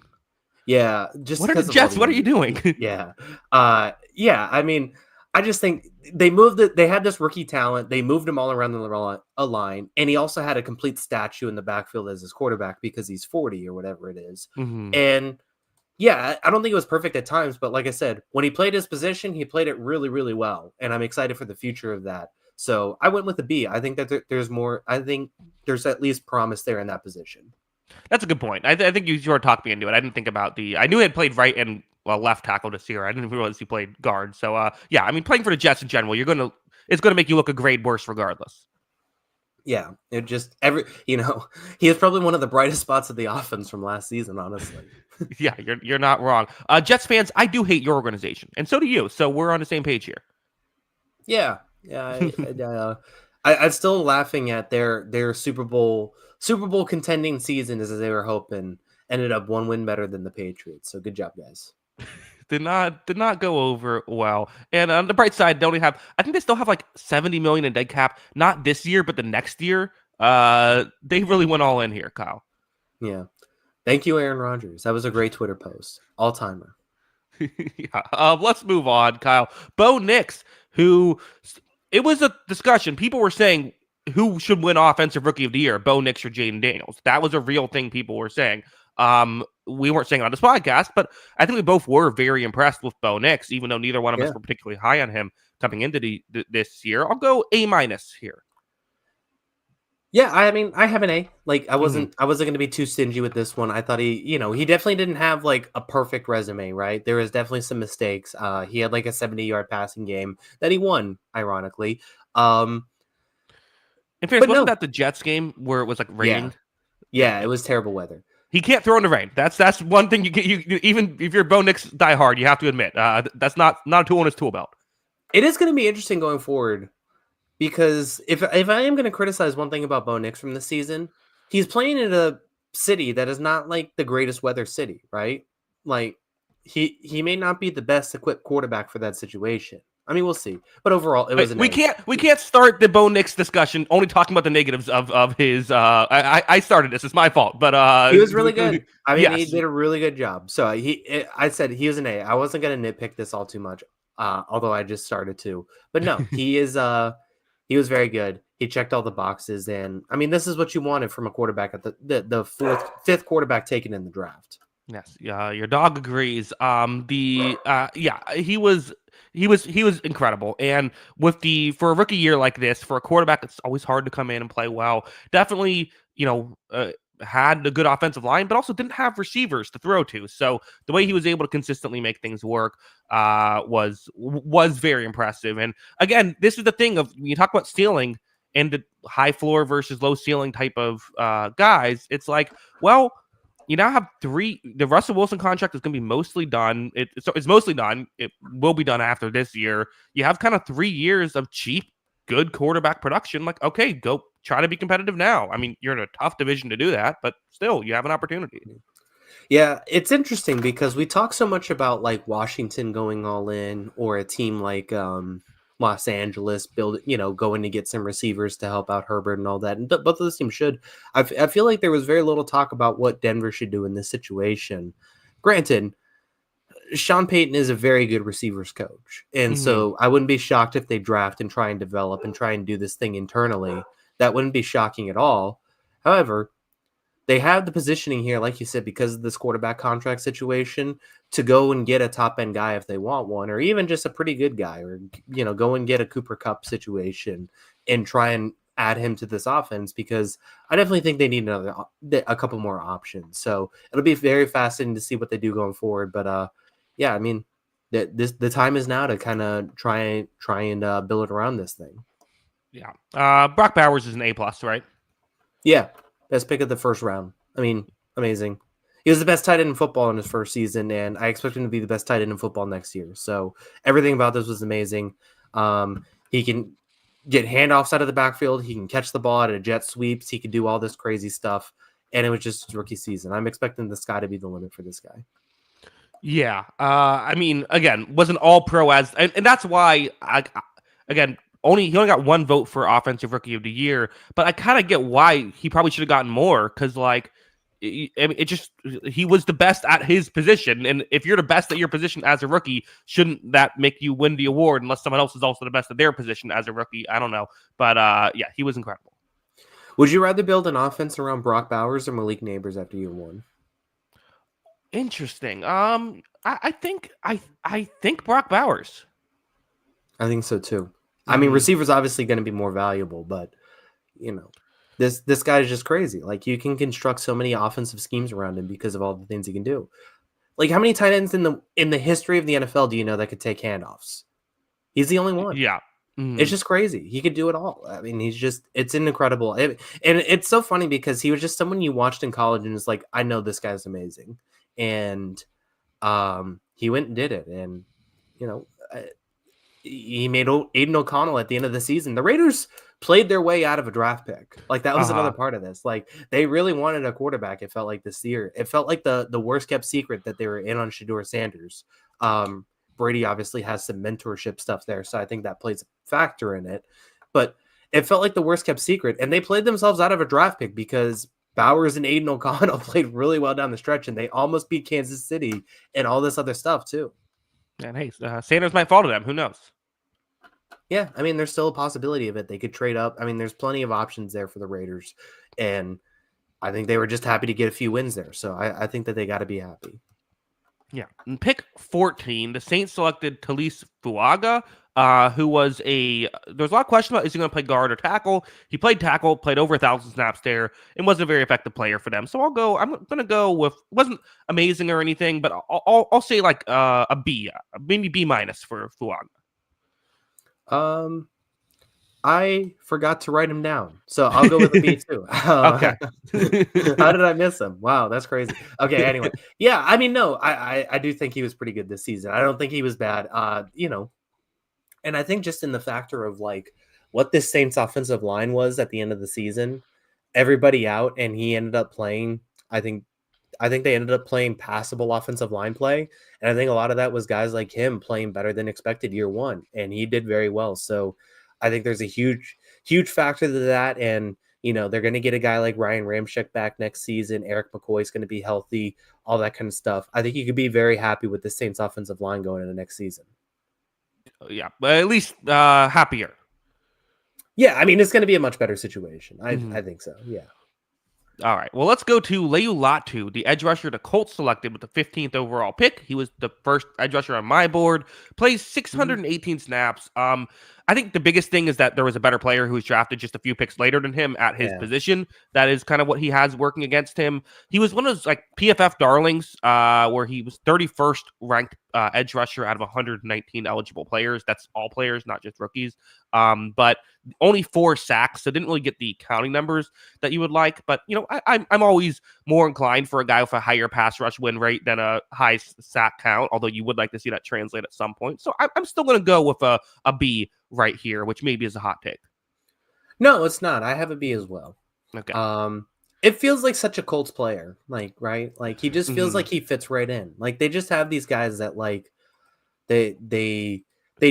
[SPEAKER 2] Yeah, just
[SPEAKER 1] what are the Jets? What are you doing?
[SPEAKER 2] Yeah, I mean, I just think they moved it. They had this rookie talent. They moved him all around the line, and he also had a complete statue in the backfield as his quarterback because he's 40 or whatever it is.
[SPEAKER 1] Mm-hmm.
[SPEAKER 2] And yeah, I don't think it was perfect at times, but like I said, when he played his position, he played it really, really well, and I'm excited for the future of that. So I went with a B. I think that there's more. I think there's at least promise there in that position.
[SPEAKER 1] That's a good point. I think you sort of talked me into it. I didn't think about I knew he had played right and left tackle this year. I didn't realize he played guard. So I mean, playing for the Jets in general, it's gonna make you look a grade worse regardless.
[SPEAKER 2] Yeah, it just he is probably one of the brightest spots of the offense from last season, honestly.
[SPEAKER 1] Yeah, you're not wrong. Jets fans, I do hate your organization, and so do you. So we're on the same page here.
[SPEAKER 2] Yeah. I'm still laughing at their Super Bowl contending season as they were hoping. Ended up 1 win better than the Patriots. So good job, guys.
[SPEAKER 1] Did not go over well. And on the bright side, I think they still have like $70 million in dead cap. Not this year, but the next year. They really went all in here, Kyle.
[SPEAKER 2] Yeah. Thank you, Aaron Rodgers. That was a great Twitter post. All timer.
[SPEAKER 1] Yeah. Let's move on, Kyle. Bo Nix, who it was a discussion. People were saying who should win Offensive Rookie of the Year, Bo Nix or Jaden Daniels. That was a real thing people were saying. We weren't saying it on this podcast, but I think we both were very impressed with Bo Nix, even though neither one of us were particularly high on him coming into this year. I'll go A- here.
[SPEAKER 2] Yeah, I mean, I have an A. Like, I wasn't going to be too stingy with this one. I thought he definitely didn't have like a perfect resume, right? There was definitely some mistakes. He had like a 70-yard passing game that he won, ironically.
[SPEAKER 1] In fairness, wasn't that the Jets game where it was like raining?
[SPEAKER 2] Yeah, it was terrible weather.
[SPEAKER 1] He can't throw in the rain. That's one thing you get. You even if you're Bo Nix diehard, you have to admit that's not a tool in his tool belt.
[SPEAKER 2] It is going to be interesting going forward. Because if I am going to criticize one thing about Bo Nix from this season, he's playing in a city that is not like the greatest weather city, right? Like he may not be the best equipped quarterback for that situation. I mean, we'll see. But overall, it was
[SPEAKER 1] we can't start the Bo Nix discussion only talking about the negatives of his. I started this. It's my fault, but
[SPEAKER 2] he was really good. I mean,
[SPEAKER 1] yes.
[SPEAKER 2] He did a really good job. So I said he was an A. I wasn't going to nitpick this all too much, although I just started to. But no, he is. He was very good. He checked all the boxes, and I mean, this is what you wanted from a quarterback at the fifth quarterback taken in the draft.
[SPEAKER 1] Yes, your dog agrees. He was incredible, and for a rookie year like this, for a quarterback, it's always hard to come in and play well. Definitely, had a good offensive line, but also didn't have receivers to throw to. So the way he was able to consistently make things work was very impressive. And again, this is the thing of when you talk about ceiling and the high floor versus low ceiling type of guys. It's like, well, you now have three. The Russell Wilson contract is going to be mostly done. It's mostly done. It will be done after this year. You have kind of 3 years of cheap, good quarterback production. Like, okay, go try to be competitive now. I mean, you're in a tough division to do that, but still, you have an opportunity.
[SPEAKER 2] Yeah, it's interesting because we talk so much about like Washington going all in, or a team like Los Angeles going to get some receivers to help out Herbert and all that. And both of those teams should. I feel like there was very little talk about what Denver should do in this situation. Granted, Sean Payton is a very good receivers coach. And so I wouldn't be shocked if they draft and try and develop and try and do this thing internally. That wouldn't be shocking at all. However, they have the positioning here, like you said, because of this quarterback contract situation, to go and get a top-end guy if they want one, or even just a pretty good guy, or, go and get a Cooper Kupp situation and try and add him to this offense, because I definitely think they need a couple more options. So it'll be very fascinating to see what they do going forward. But yeah, I mean, the time is now to kind of try and build around this thing.
[SPEAKER 1] Yeah. Brock Bowers is an A+, right?
[SPEAKER 2] Yeah. Best pick of the first round. I mean, amazing. He was the best tight end in football in his first season, and I expect him to be the best tight end in football next year. So everything about this was amazing. He can get handoffs out of the backfield. He can catch the ball out of jet sweeps. He can do all this crazy stuff, and it was just his rookie season. I'm expecting the sky to be the limit for this guy.
[SPEAKER 1] Yeah. I mean, again, wasn't all pro and that's why he only got one vote for Offensive Rookie of the Year, but I kind of get why he probably should have gotten more, because he was the best at his position, and if you're the best at your position as a rookie, shouldn't that make you win the award unless someone else is also the best at their position as a rookie? I don't know, but yeah, he was incredible.
[SPEAKER 2] Would you rather build an offense around Brock Bowers or Malik Nabers after year one?
[SPEAKER 1] Interesting. I think Brock Bowers.
[SPEAKER 2] I think so too. I mean, receiver's obviously going to be more valuable, but this guy is just crazy. Like, you can construct so many offensive schemes around him because of all the things he can do. Like, how many tight ends in the history of the NFL do you know that could take handoffs? He's the only one.
[SPEAKER 1] Yeah.
[SPEAKER 2] It's just crazy. He could do it all. I mean, it's an incredible. And it's so funny because he was just someone you watched in college and it's like, I know this guy's amazing. And he went and did it. And, he made Aiden O'Connell at the end of the season. The Raiders played their way out of a draft pick. Like, that was another part of this. Like, they really wanted a quarterback. It felt like this year. It felt like the worst kept secret that they were in on Shedeur Sanders. Brady obviously has some mentorship stuff there, so I think that plays a factor in it. But it felt like the worst kept secret, and they played themselves out of a draft pick because Bowers and Aiden O'Connell played really well down the stretch, and they almost beat Kansas City and all this other stuff too.
[SPEAKER 1] And hey, Sanders might fall to them. Who knows?
[SPEAKER 2] Yeah, I mean, there's still a possibility of it. They could trade up. I mean, there's plenty of options there for the Raiders, and I think they were just happy to get a few wins there. So I think that they got to be happy.
[SPEAKER 1] Yeah. In pick 14, the Saints selected Taliese Fuaga, who was there's a lot of question about is he going to play guard or tackle. He played tackle, played over 1,000 snaps there, and wasn't a very effective player for them. So I'm going to go with, wasn't amazing or anything, but I'll say like a B, maybe B- for Fuaga.
[SPEAKER 2] I forgot to write him down, so I'll go with a B too.
[SPEAKER 1] Okay.
[SPEAKER 2] How did I miss him? Wow, that's crazy. Okay, anyway, yeah, I mean, no, I do think he was pretty good this season. I don't think he was bad. And I think just in the factor of like what this Saints offensive line was at the end of the season, everybody out, and he ended up playing. I think they ended up playing passable offensive line play, and I think a lot of that was guys like him playing better than expected year one, and he did very well. So I think there's a huge factor to that, and they're going to get a guy like Ryan Ramczyk back next season. Eric McCoy's going to be healthy, all that kind of stuff. I think you could be very happy with the Saints offensive line going into next season.
[SPEAKER 1] Yeah, but at least happier.
[SPEAKER 2] Yeah, I mean, it's going to be a much better situation. I think so, yeah.
[SPEAKER 1] All right, well, let's go to Laiatu Latu, the edge rusher the Colts selected with the 15th overall pick. He was the first edge rusher on my board, plays 618 snaps. I think the biggest thing is that there was a better player who was drafted just a few picks later than him at his position. That is kind of what he has working against him. He was one of those like PFF darlings where he was 31st ranked edge rusher out of 119 eligible players. That's all players, not just rookies. But only 4 sacks, so didn't really get the counting numbers that you would like. But, I'm always more inclined for a guy with a higher pass rush win rate than a high sack count, although you would like to see that translate at some point. So I'm still going to go with a B right here, which maybe is a hot take.
[SPEAKER 2] No, it's not. I have a B as well.
[SPEAKER 1] Okay.
[SPEAKER 2] It feels like such a Colts player, like, right? Like, he just feels like he fits right in. Like, they just have these guys that, like, they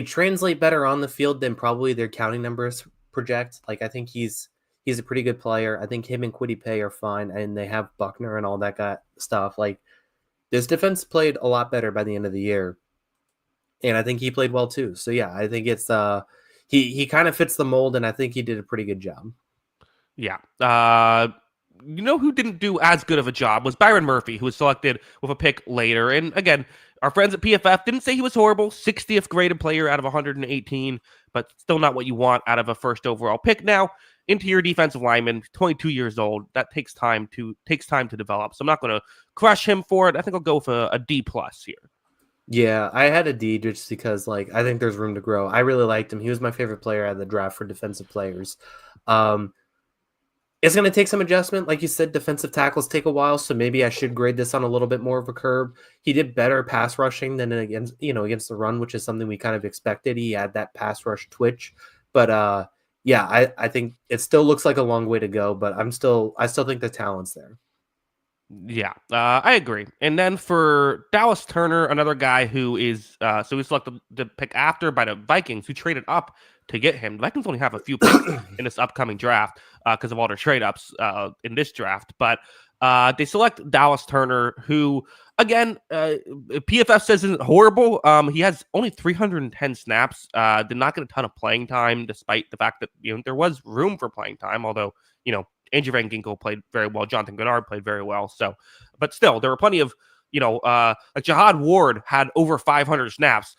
[SPEAKER 2] translate better on the field than probably their counting numbers project. Like, I think he's a pretty good player. I think him and Kwity Paye are fine, and they have Buckner and all that stuff. Like, this defense played a lot better by the end of the year, and I think he played well too. So yeah, I think it's he kind of fits the mold, and I think he did a pretty good job.
[SPEAKER 1] Yeah. Who didn't do as good of a job was Byron Murphy, who was selected with a pick later. And again, our friends at PFF didn't say he was horrible. 60th graded player out of 118, but still not what you want out of a first overall pick. Now, interior defensive lineman, 22 years old. That takes time to develop. So I'm not going to crush him for it. I think I'll go for a D+ here.
[SPEAKER 2] Yeah, I had a D just because, like, I think there's room to grow. I really liked him. He was my favorite player out of the draft for defensive players. It's going to take some adjustment. Like you said, defensive tackles take a while, so maybe I should grade this on a little bit more of a curve. He did better pass rushing than against the run, which is something we kind of expected. He had that pass rush twitch. But, yeah, I think it still looks like a long way to go, but I still think the talent's there.
[SPEAKER 1] Yeah, I agree. And then for Dallas Turner, another guy who is so we selected the pick after by the Vikings, who traded up to get him. The Vikings only have a few picks in this upcoming draft because of all their trade ups in this draft. But they select Dallas Turner, who again PFF says isn't horrible. He has only 310 snaps. Did not get a ton of playing time, despite the fact that there was room for playing time. Although Andrew Van Ginkel played very well. Jonathan Goddard played very well. So, but still, there were plenty of, like Jihad Ward had over 500 snaps.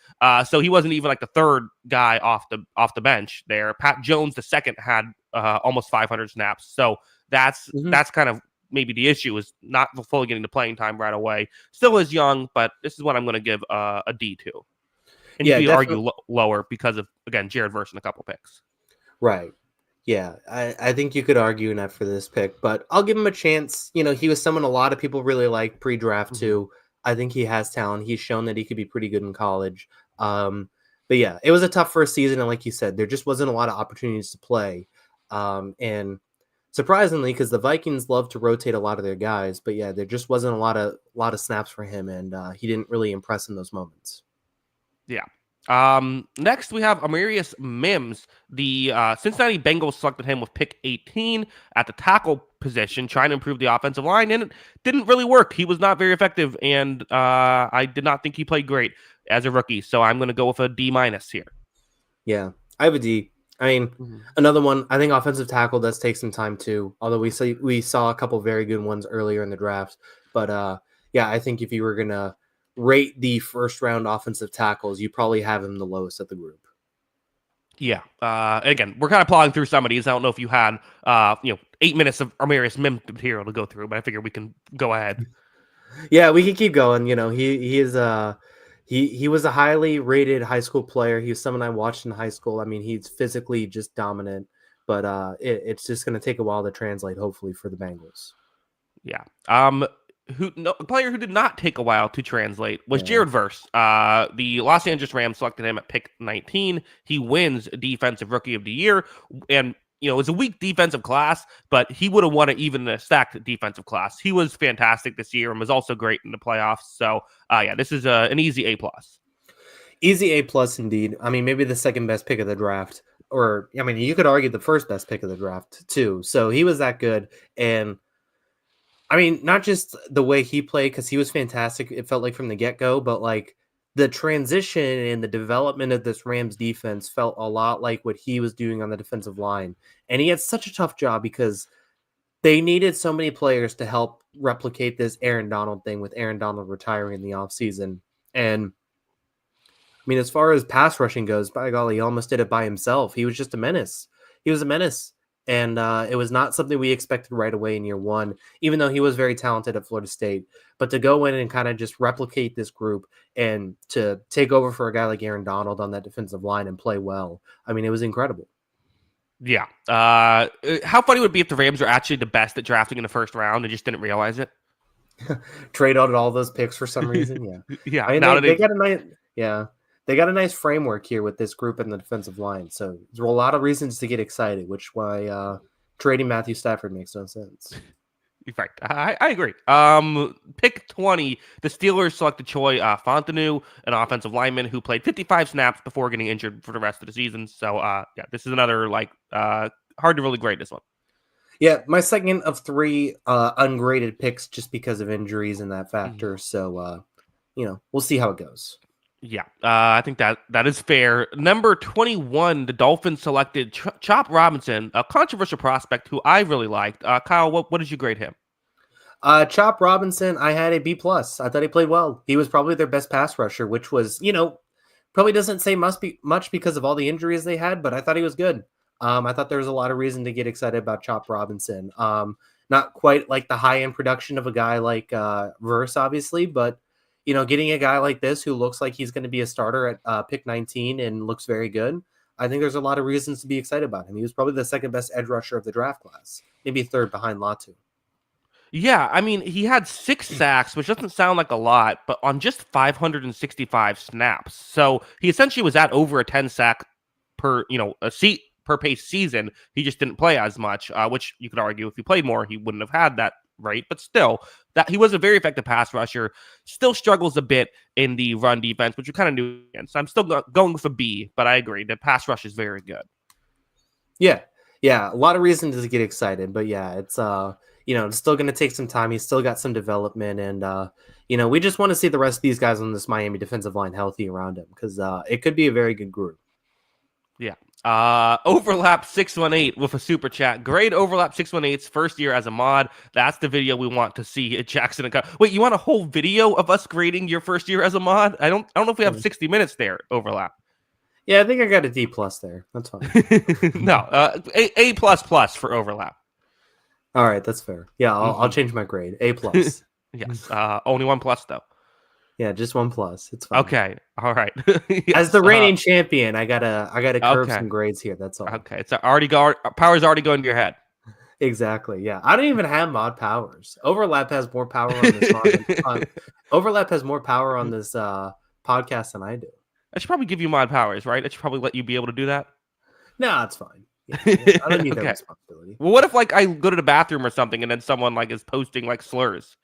[SPEAKER 1] So he wasn't even like the third guy off the bench there. Pat Jones, the second, had almost 500 snaps. So that's kind of maybe the issue, is not fully getting the playing time right away. Still is young, but this is what I'm going to give a D to. And you could argue lower because of, again, Jared Verse and a couple picks.
[SPEAKER 2] Right. Yeah, I think you could argue enough for this pick, but I'll give him a chance. He was someone a lot of people really liked pre-draft too. I think he has talent. He's shown that he could be pretty good in college. But yeah, it was a tough first season, and like you said, there just wasn't a lot of opportunities to play. And surprisingly, because the Vikings love to rotate a lot of their guys, but yeah, there just wasn't a lot of snaps for him, and he didn't really impress in those moments.
[SPEAKER 1] Yeah. Next we have Amarius Mims. The Cincinnati Bengals selected him with pick 18 at the tackle position, trying to improve the offensive line, and it didn't really work. He was not very effective, and I did not think he played great as a rookie. So I'm going to go with a D- here.
[SPEAKER 2] Yeah, I have a D. I mean, another one. I think offensive tackle does take some time too. Although we saw a couple very good ones earlier in the draft, but yeah, I think if you were gonna rate the first round offensive tackles, you probably have him the lowest of the group.
[SPEAKER 1] Yeah. Again, we're kind of plowing through some of these. I don't know if you had 8 minutes of Amarius Mims material to go through, but I figure we can go ahead.
[SPEAKER 2] Yeah, we can keep going. He was a highly rated high school player. He was someone I watched in high school. I mean, he's physically just dominant, but it's just going to take a while to translate, hopefully, for the Bengals.
[SPEAKER 1] Yeah. A player who did not take a while to translate was Jared Verse. The Los Angeles Rams selected him at pick 19. He wins Defensive Rookie of the Year, and it was a weak defensive class, but he would have won it even in a stacked defensive class. He was fantastic this year and was also great in the playoffs. So, yeah, this is an easy A+.
[SPEAKER 2] Easy A+ indeed. I mean, maybe the second best pick of the draft, or I mean, you could argue the first best pick of the draft too. So he was that good, and I mean, not just the way he played, because he was fantastic, it felt like from the get-go, but like the transition and the development of this Rams defense felt a lot like what he was doing on the defensive line. And he had such a tough job because they needed so many players to help replicate this Aaron Donald thing, with Aaron Donald retiring in the offseason. And I mean, as far as pass rushing goes, by golly, he almost did it by himself. He was just a menace. He was a menace. And it was not something we expected right away in year one, even though he was very talented at Florida State. But to go in and kind of just replicate this group and to take over for a guy like Aaron Donald on that defensive line and play well, I mean, it was incredible.
[SPEAKER 1] Yeah. How funny would it be if the Rams were actually the best at drafting in the first round and just didn't realize it?
[SPEAKER 2] Trade out all those picks for some reason. Yeah.
[SPEAKER 1] Yeah.
[SPEAKER 2] I mean, they got a nice, they got a nice framework here with this group and the defensive line. So there are a lot of reasons to get excited, which why trading Matthew Stafford makes no sense.
[SPEAKER 1] Right. I agree. Pick 20, the Steelers selected Fautanu, an offensive lineman who played 55 snaps before getting injured for the rest of the season. So, yeah, this is another, hard to really grade this one.
[SPEAKER 2] Yeah, my second of three ungraded picks just because of injuries and that factor. So, we'll see how it goes.
[SPEAKER 1] Yeah, I think that is fair. Number 21, the Dolphins selected Chop Robinson, a controversial prospect who I really liked. Kyle, what did you grade him?
[SPEAKER 2] Chop Robinson, I had a B+. I thought he played well. He was probably their best pass rusher, which was, probably doesn't say much because of all the injuries they had, but I thought he was good. I thought there was a lot of reason to get excited about Chop Robinson. Not quite like the high-end production of a guy like Verse, obviously, but getting a guy like this who looks like he's going to be a starter at pick 19 and looks very good, I think there's a lot of reasons to be excited about him. He was probably the second best edge rusher of the draft class, maybe third behind Latu.
[SPEAKER 1] Yeah, I mean, he had 6 sacks, which doesn't sound like a lot, but on just 565 snaps. So he essentially was at over a 10 sack per pace season. He just didn't play as much, which you could argue if he played more, he wouldn't have had that. Right, but still, that he was a very effective pass rusher. Still struggles a bit in the run defense, which we kind of knew. So I'm still going with a B, but I agree the pass rush is very good.
[SPEAKER 2] Yeah, a lot of reasons to get excited, but yeah, it's it's still going to take some time. He's still got some development, and we just want to see the rest of these guys on this Miami defensive line healthy around him because it could be a very good group.
[SPEAKER 1] Yeah. Overlap 618 with a super chat. Grade Overlap 618's first year as a mod. That's the video we want to see at Jackson. Wait, you want a whole video of us grading your first year as a mod? I don't know if we have 60 minutes there. Overlap.
[SPEAKER 2] Yeah, I think I got a D+ there. That's fine.
[SPEAKER 1] No, A++ for Overlap.
[SPEAKER 2] All right, that's fair. Yeah, I'll change my grade. A+.
[SPEAKER 1] Yes. Only 1+ though.
[SPEAKER 2] Yeah, just 1+. It's fine.
[SPEAKER 1] Okay. All right.
[SPEAKER 2] Yes, as the reigning champion, I gotta curve some grades here. That's all.
[SPEAKER 1] Okay. It's power's already going to your head.
[SPEAKER 2] Exactly. Yeah. I don't even have mod powers. Overlap has more power on this Overlap has more power on this podcast than I do.
[SPEAKER 1] I should probably give you mod powers, right? I should probably let you be able to do that.
[SPEAKER 2] No, it's fine. Yeah, I don't need that responsibility.
[SPEAKER 1] Well, what if I go to the bathroom or something and then someone is posting slurs?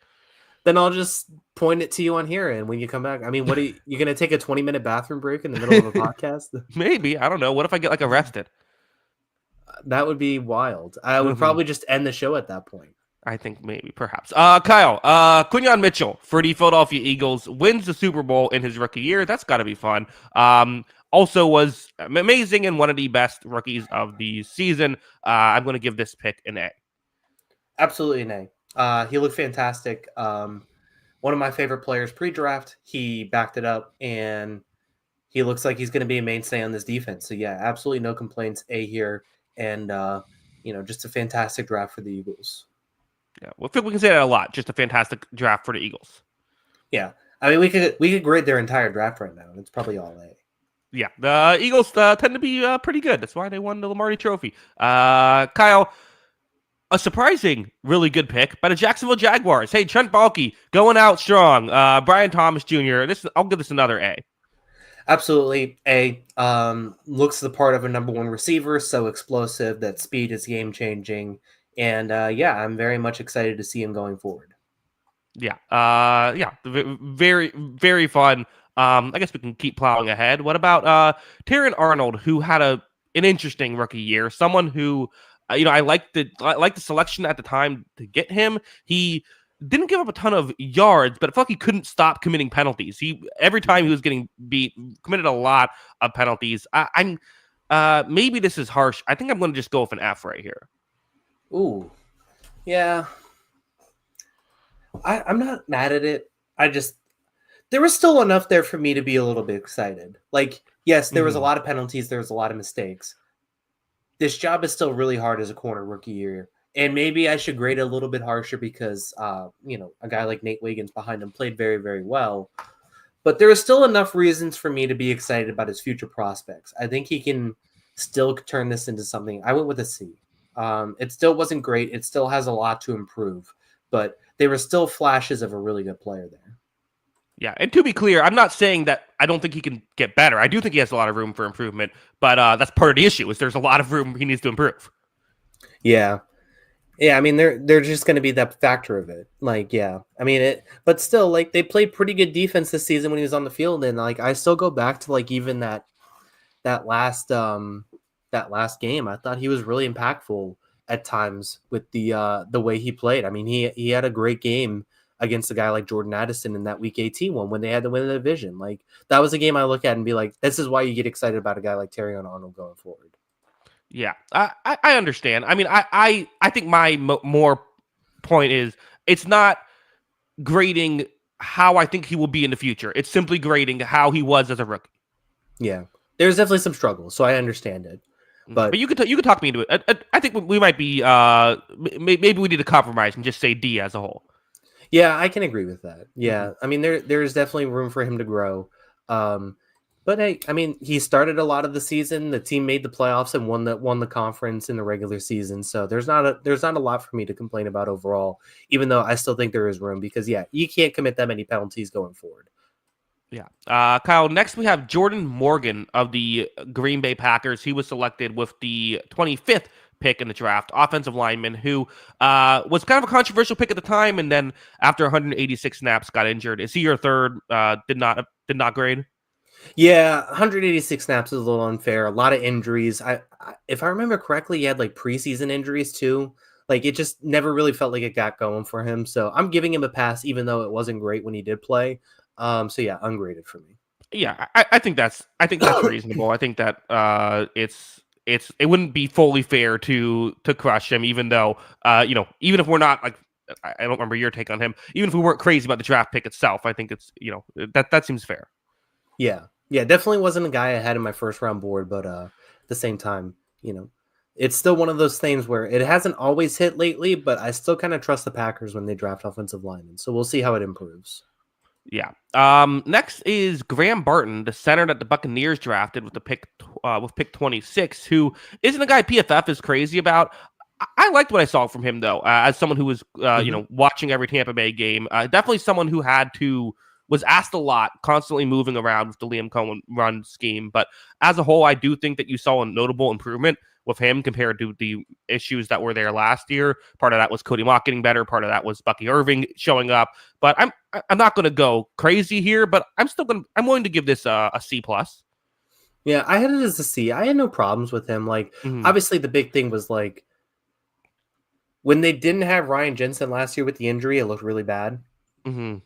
[SPEAKER 2] Then I'll just point it to you on here, and when you come back, I mean, what are you going to take a 20-minute bathroom break in the middle of a podcast?
[SPEAKER 1] Maybe. I don't know. What if I get arrested?
[SPEAKER 2] That would be wild. I would probably just end the show at that point.
[SPEAKER 1] I think maybe, perhaps. Kyle, Quinyon Mitchell for the Philadelphia Eagles wins the Super Bowl in his rookie year. That's got to be fun. Also was amazing and one of the best rookies of the season. I'm going to give this pick an A.
[SPEAKER 2] Absolutely an A. He looked fantastic. One of my favorite players pre-draft. He backed it up, and he looks like he's going to be a mainstay on this defense. So, yeah, absolutely no complaints. A here. And, just a fantastic draft for the Eagles.
[SPEAKER 1] Yeah, well, I think we can say that a lot. Just a fantastic draft for the Eagles.
[SPEAKER 2] Yeah, I mean, we could grade their entire draft right now, and it's probably all A.
[SPEAKER 1] Yeah, the Eagles tend to be pretty good. That's why they won the Lombardi Trophy. Kyle, a surprising, really good pick by the Jacksonville Jaguars. Hey, Trent Baalke going out strong. Brian Thomas Jr. I'll give this another A.
[SPEAKER 2] Absolutely A. Looks the part of a number one receiver, so explosive. That speed is game changing. And I'm very much excited to see him going forward.
[SPEAKER 1] Yeah. Very, very fun. I guess we can keep plowing ahead. What about Terrion Arnold, who had an interesting rookie year? Someone who, I liked the selection at the time to get him. He didn't give up a ton of yards, but I felt like he couldn't stop committing penalties. Every time he was getting beat, committed a lot of penalties. I'm maybe this is harsh. I think I'm going to just go with an F right here.
[SPEAKER 2] Ooh, yeah. I'm not mad at it. There was still enough there for me to be a little bit excited. Like, yes, there was a lot of penalties. There was a lot of mistakes. This job is still really hard as a corner rookie year. And maybe I should grade it a little bit harsher because, a guy like Nate Wiggins behind him played very, very well. But there are still enough reasons for me to be excited about his future prospects. I think he can still turn this into something. I went with a C. It still wasn't great. It still has a lot to improve, but there were still flashes of a really good player there.
[SPEAKER 1] Yeah, and to be clear, I'm not saying that I don't think he can get better. I do think he has a lot of room for improvement, but that's part of the issue is there's a lot of room he needs to improve.
[SPEAKER 2] Yeah. Yeah, I mean, they're just going to be that factor of it. Like, yeah. I mean, but still, like, they played pretty good defense this season when he was on the field, and, like, I still go back to, like, even that last game. I thought he was really impactful at times with the way he played. I mean, he had a great game against a guy like Jordan Addison in that Week 18 one when they had to win the division. Like, that was a game I look at and be like, this is why you get excited about a guy like Terrion Arnold going forward.
[SPEAKER 1] Yeah, I understand. I mean, I think my more point is it's not grading how I think he will be in the future. It's simply grading how he was as a rookie.
[SPEAKER 2] Yeah, there's definitely some struggles, so I understand it. But
[SPEAKER 1] you could talk me into it. I think we might be maybe we need to compromise and just say D as a whole.
[SPEAKER 2] Yeah, I can agree with that. Yeah, I mean there's definitely room for him to grow. But hey, I mean he started a lot of the season. The team made the playoffs and won the conference in the regular season. So there's not a lot for me to complain about overall. Even though I still think there is room because you can't commit that many penalties going forward.
[SPEAKER 1] Yeah. Kyle, next we have Jordan Morgan of the Green Bay Packers. He was selected with the 25th pick in the draft, offensive lineman who was kind of a controversial pick at the time, and then after 186 snaps got injured. Is he your third? Did not grade?
[SPEAKER 2] Yeah, 186 snaps is a little unfair. A lot of injuries. If I remember correctly, he had like preseason injuries too. Like it just never really felt like it got going for him. So I'm giving him a pass, even though it wasn't great when he did play. So yeah, ungraded for me.
[SPEAKER 1] Yeah, I think that's reasonable. I think that it wouldn't be fully fair to crush him, even though even if we're not like I don't remember your take on him, even if we weren't crazy about the draft pick itself, I think it's that seems fair.
[SPEAKER 2] Yeah, definitely wasn't a guy I had in my first round board, but at the same time, it's still one of those things where it hasn't always hit lately, but I still kind of trust the Packers when they draft offensive linemen. So we'll see how it improves.
[SPEAKER 1] Yeah. Next is Graham Barton, the center that the Buccaneers drafted with pick 26, who isn't a guy PFF is crazy about. I liked what I saw from him though, as someone who was watching every Tampa Bay game. Definitely someone who was asked a lot, constantly moving around with the Liam Cohen run scheme. But as a whole, I do think that you saw a notable improvement with him compared to the issues that were there last year. Part of that was Cody Mock getting better. Part of that was Bucky Irving showing up. But I'm not going to go crazy here, but I'm willing to give this a C+.
[SPEAKER 2] Yeah, I had it as a C. I had no problems with him. Like,
[SPEAKER 1] Mhm,
[SPEAKER 2] obviously, the big thing was like when they didn't have Ryan Jensen last year with the injury, it looked really bad.
[SPEAKER 1] mhm,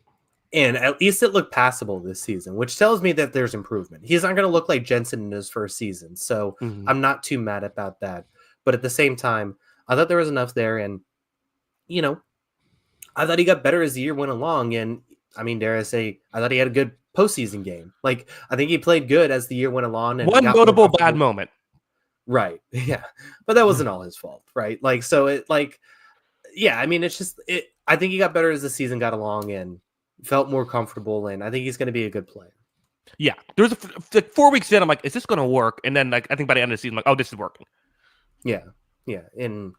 [SPEAKER 2] And at least it looked passable this season, which tells me that there's improvement. He's not going to look like Jensen in his first season, so
[SPEAKER 1] mhm.
[SPEAKER 2] I'm not too mad about that. But at the same time, I thought there was enough there, and you know, I thought he got better as the year went along. And I mean, dare I say, I thought he had a good postseason game. Like, I think he played good as the year went along and
[SPEAKER 1] One
[SPEAKER 2] got more
[SPEAKER 1] notable bad
[SPEAKER 2] comfortable.
[SPEAKER 1] moment.
[SPEAKER 2] Right. Yeah. But that wasn't all his fault, right? Like, so it like, yeah, I mean, it's just it. I think he got better as the season got along and felt more comfortable, and I think he's going to be a good player.
[SPEAKER 1] Yeah, there was like 4 weeks in, I'm like, is this going to work? And then like I think by the end of the season, I'm like, oh, this is working.
[SPEAKER 2] Yeah. Yeah. And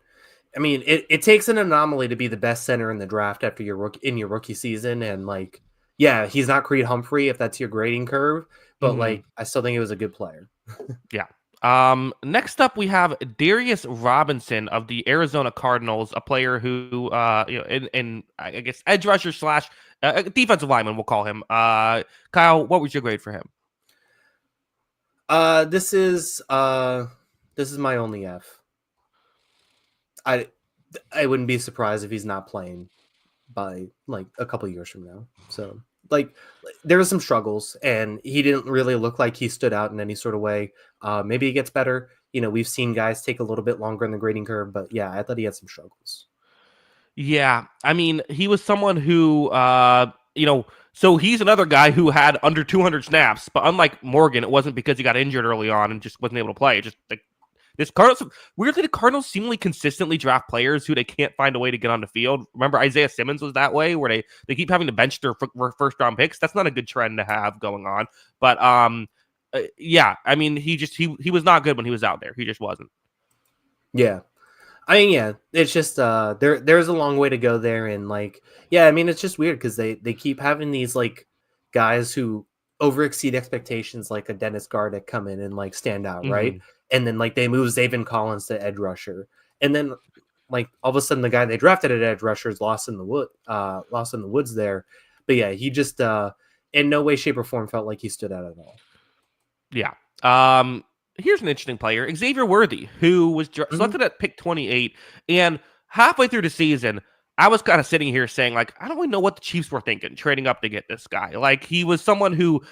[SPEAKER 2] I mean, it takes an anomaly to be the best center in the draft after your rookie season. And like, yeah, he's not Creed Humphrey if that's your grading curve, but
[SPEAKER 1] Hmm.
[SPEAKER 2] like, I still think he was a good player.
[SPEAKER 1] Yeah. Next up we have Darius Robinson of the Arizona Cardinals, a player who, in I guess edge rusher slash defensive lineman, we'll call him. Kyle, what was your grade for him?
[SPEAKER 2] Uh, this is uh, this is my only F. I I wouldn't be surprised if he's not playing by like a couple years from now. So like there were some struggles and he didn't really look like he stood out in any sort of way. Maybe he gets better. You know, we've seen guys take a little bit longer in the grading curve, but yeah, I thought he had some struggles.
[SPEAKER 1] Yeah, I mean, he was someone who, so he's another guy who had under 200 snaps, but unlike Morgan, it wasn't because he got injured early on and just wasn't able to play. It just like this Cardinals, weirdly, the Cardinals seemingly consistently draft players who they can't find a way to get on the field. Remember, Isaiah Simmons was that way, where they keep having to bench their first round picks. That's not a good trend to have going on. But yeah, I mean, he was not good when he was out there. He just wasn't.
[SPEAKER 2] Yeah. I mean, yeah, it's just there's a long way to go there, and like, yeah, I mean, it's just weird because they keep having these like guys who over exceed expectations, like a Dennis Gardeck come in and like stand out, right?
[SPEAKER 1] Hmm.
[SPEAKER 2] And then like they move Zaven Collins to edge rusher, and then like all of a sudden the guy they drafted at edge rusher is lost in the woods there. But yeah, he just in no way, shape, or form felt like he stood out at all.
[SPEAKER 1] Yeah. Um, Here's an interesting player, Xavier Worthy, who was
[SPEAKER 2] Mhm.
[SPEAKER 1] selected at pick 28, and halfway through the season, I was kind of sitting here saying, like, I don't really know what the Chiefs were thinking trading up to get this guy. Like, he was someone who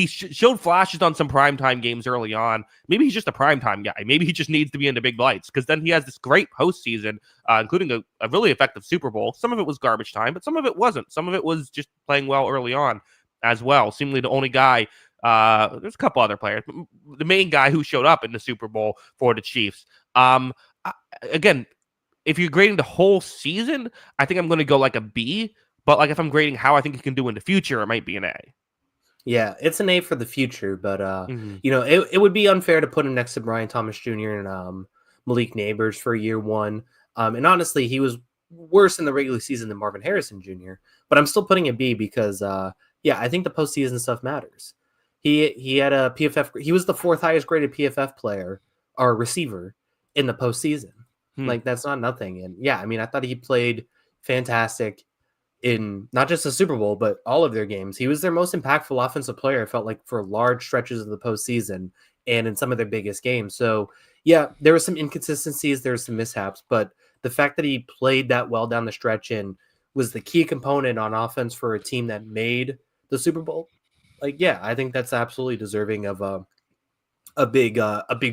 [SPEAKER 1] showed flashes on some primetime games early on. Maybe he's just a primetime guy. Maybe he just needs to be in the big lights because then he has this great postseason, including a really effective Super Bowl. Some of it was garbage time, but some of it wasn't. Some of it was just playing well early on as well. Seemingly the only guy there's a couple other players. The main guy who showed up in the Super Bowl for the Chiefs. Um, Again, if you're grading the whole season, I think I'm going to go like a B. But like if I'm grading how I think he can do in the future, it might be an A.
[SPEAKER 2] Yeah, it's an A for the future, but
[SPEAKER 1] Mm-hmm.
[SPEAKER 2] you know, it would be unfair to put him next to Brian Thomas Jr. and Malik Nabers for year one. And honestly, he was worse in the regular season than Marvin Harrison Jr. But I'm still putting a B because yeah, I think the postseason stuff matters. He had a PFF. He was the fourth highest graded PFF player or receiver in the postseason.
[SPEAKER 1] Hmm.
[SPEAKER 2] Like that's not nothing. And yeah, I mean, I thought he played fantastic in not just the Super Bowl, but all of their games. He was their most impactful offensive player, it felt like, for large stretches of the postseason and in some of their biggest games. So, yeah, there were some inconsistencies, there were some mishaps, but the fact that he played that well down the stretch and was the key component on offense for a team that made the Super Bowl, like, yeah, I think that's absolutely deserving of a big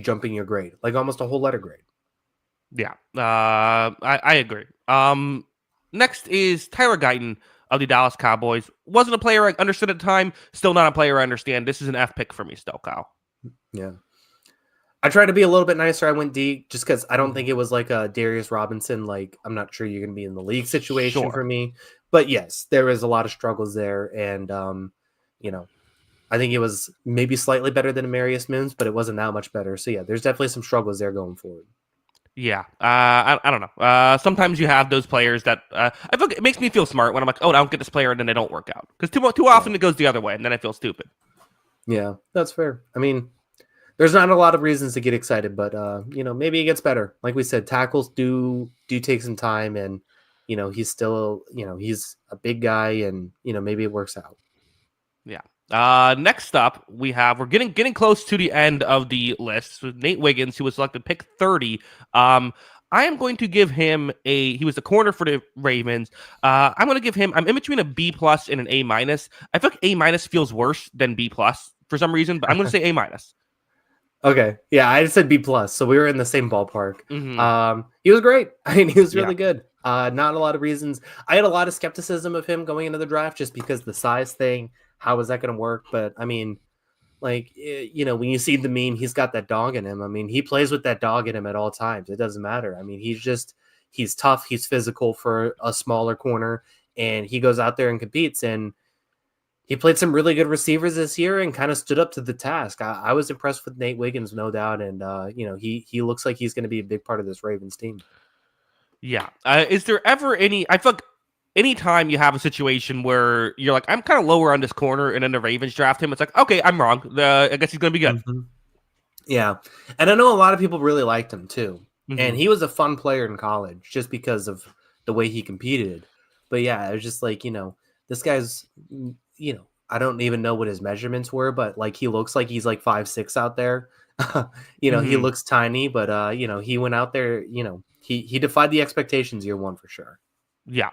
[SPEAKER 2] jump in your grade, like almost a whole letter grade.
[SPEAKER 1] Yeah, I agree. Next is Tyler Guyton of the Dallas Cowboys. Wasn't a player I understood at the time. Still not a player I understand. This is an F pick for me still, Kyle.
[SPEAKER 2] Yeah. I tried to be a little bit nicer. I went D just because I don't
[SPEAKER 1] Mhm.
[SPEAKER 2] think it was like a Darius Robinson. Like, I'm not sure you're going to be in the league situation for
[SPEAKER 1] Sure.
[SPEAKER 2] me. But yes, there was a lot of struggles there. And, you know, I think it was maybe slightly better than Amarius Mims, but it wasn't that much better. So, yeah, there's definitely some struggles there going forward.
[SPEAKER 1] Yeah, I don't know. Sometimes you have those players that I feel like it makes me feel smart when I'm like, oh, I don't get this player, and then they don't work out because too
[SPEAKER 2] Yeah.
[SPEAKER 1] often it goes the other way, and then I feel stupid.
[SPEAKER 2] Yeah, that's fair. I mean, there's not a lot of reasons to get excited, but, you know, maybe it gets better. Like we said, tackles do take some time. And, he's still, he's a big guy and, maybe it works out.
[SPEAKER 1] Yeah. Next up, we're getting close to the end of the list with Nate Wiggins, who was selected pick 30. I am going to give him he was a corner for the Ravens. I'm going to give him, I'm in between a B plus and an A minus. I feel like A minus feels worse than B plus for some reason, but I'm going to say A minus.
[SPEAKER 2] Okay. Yeah, I just said B plus, so we were in the same ballpark.
[SPEAKER 1] Mm-hmm.
[SPEAKER 2] He was great. I mean, he was really good. Not a lot of reasons. I had a lot of skepticism of him going into the draft just because the size thing. How is that going to work? But I mean, like, when you see the meme, he's got that dog in him. I mean, he plays with that dog in him at all times. It doesn't matter. I mean, he's tough. He's physical for a smaller corner, and he goes out there and competes. And he played some really good receivers this year and kind of stood up to the task. I was impressed with Nate Wiggins, no doubt. And, he looks like he's going to be a big part of this Ravens team.
[SPEAKER 1] Yeah. Is there ever I feel like anytime you have a situation where you're like, I'm kind of lower on this corner, and then the Ravens draft him, it's like, okay, I'm wrong. I guess he's going to be good.
[SPEAKER 2] Mm-hmm. Yeah. And I know a lot of people really liked him too.
[SPEAKER 1] Mm-hmm.
[SPEAKER 2] And he was a fun player in college just because of the way he competed. But yeah, it was just like, this guy's, I don't even know what his measurements were, but like he looks like he's like 5'6" out there. He looks tiny, but he went out there, he defied the expectations year one for sure.
[SPEAKER 1] Yeah,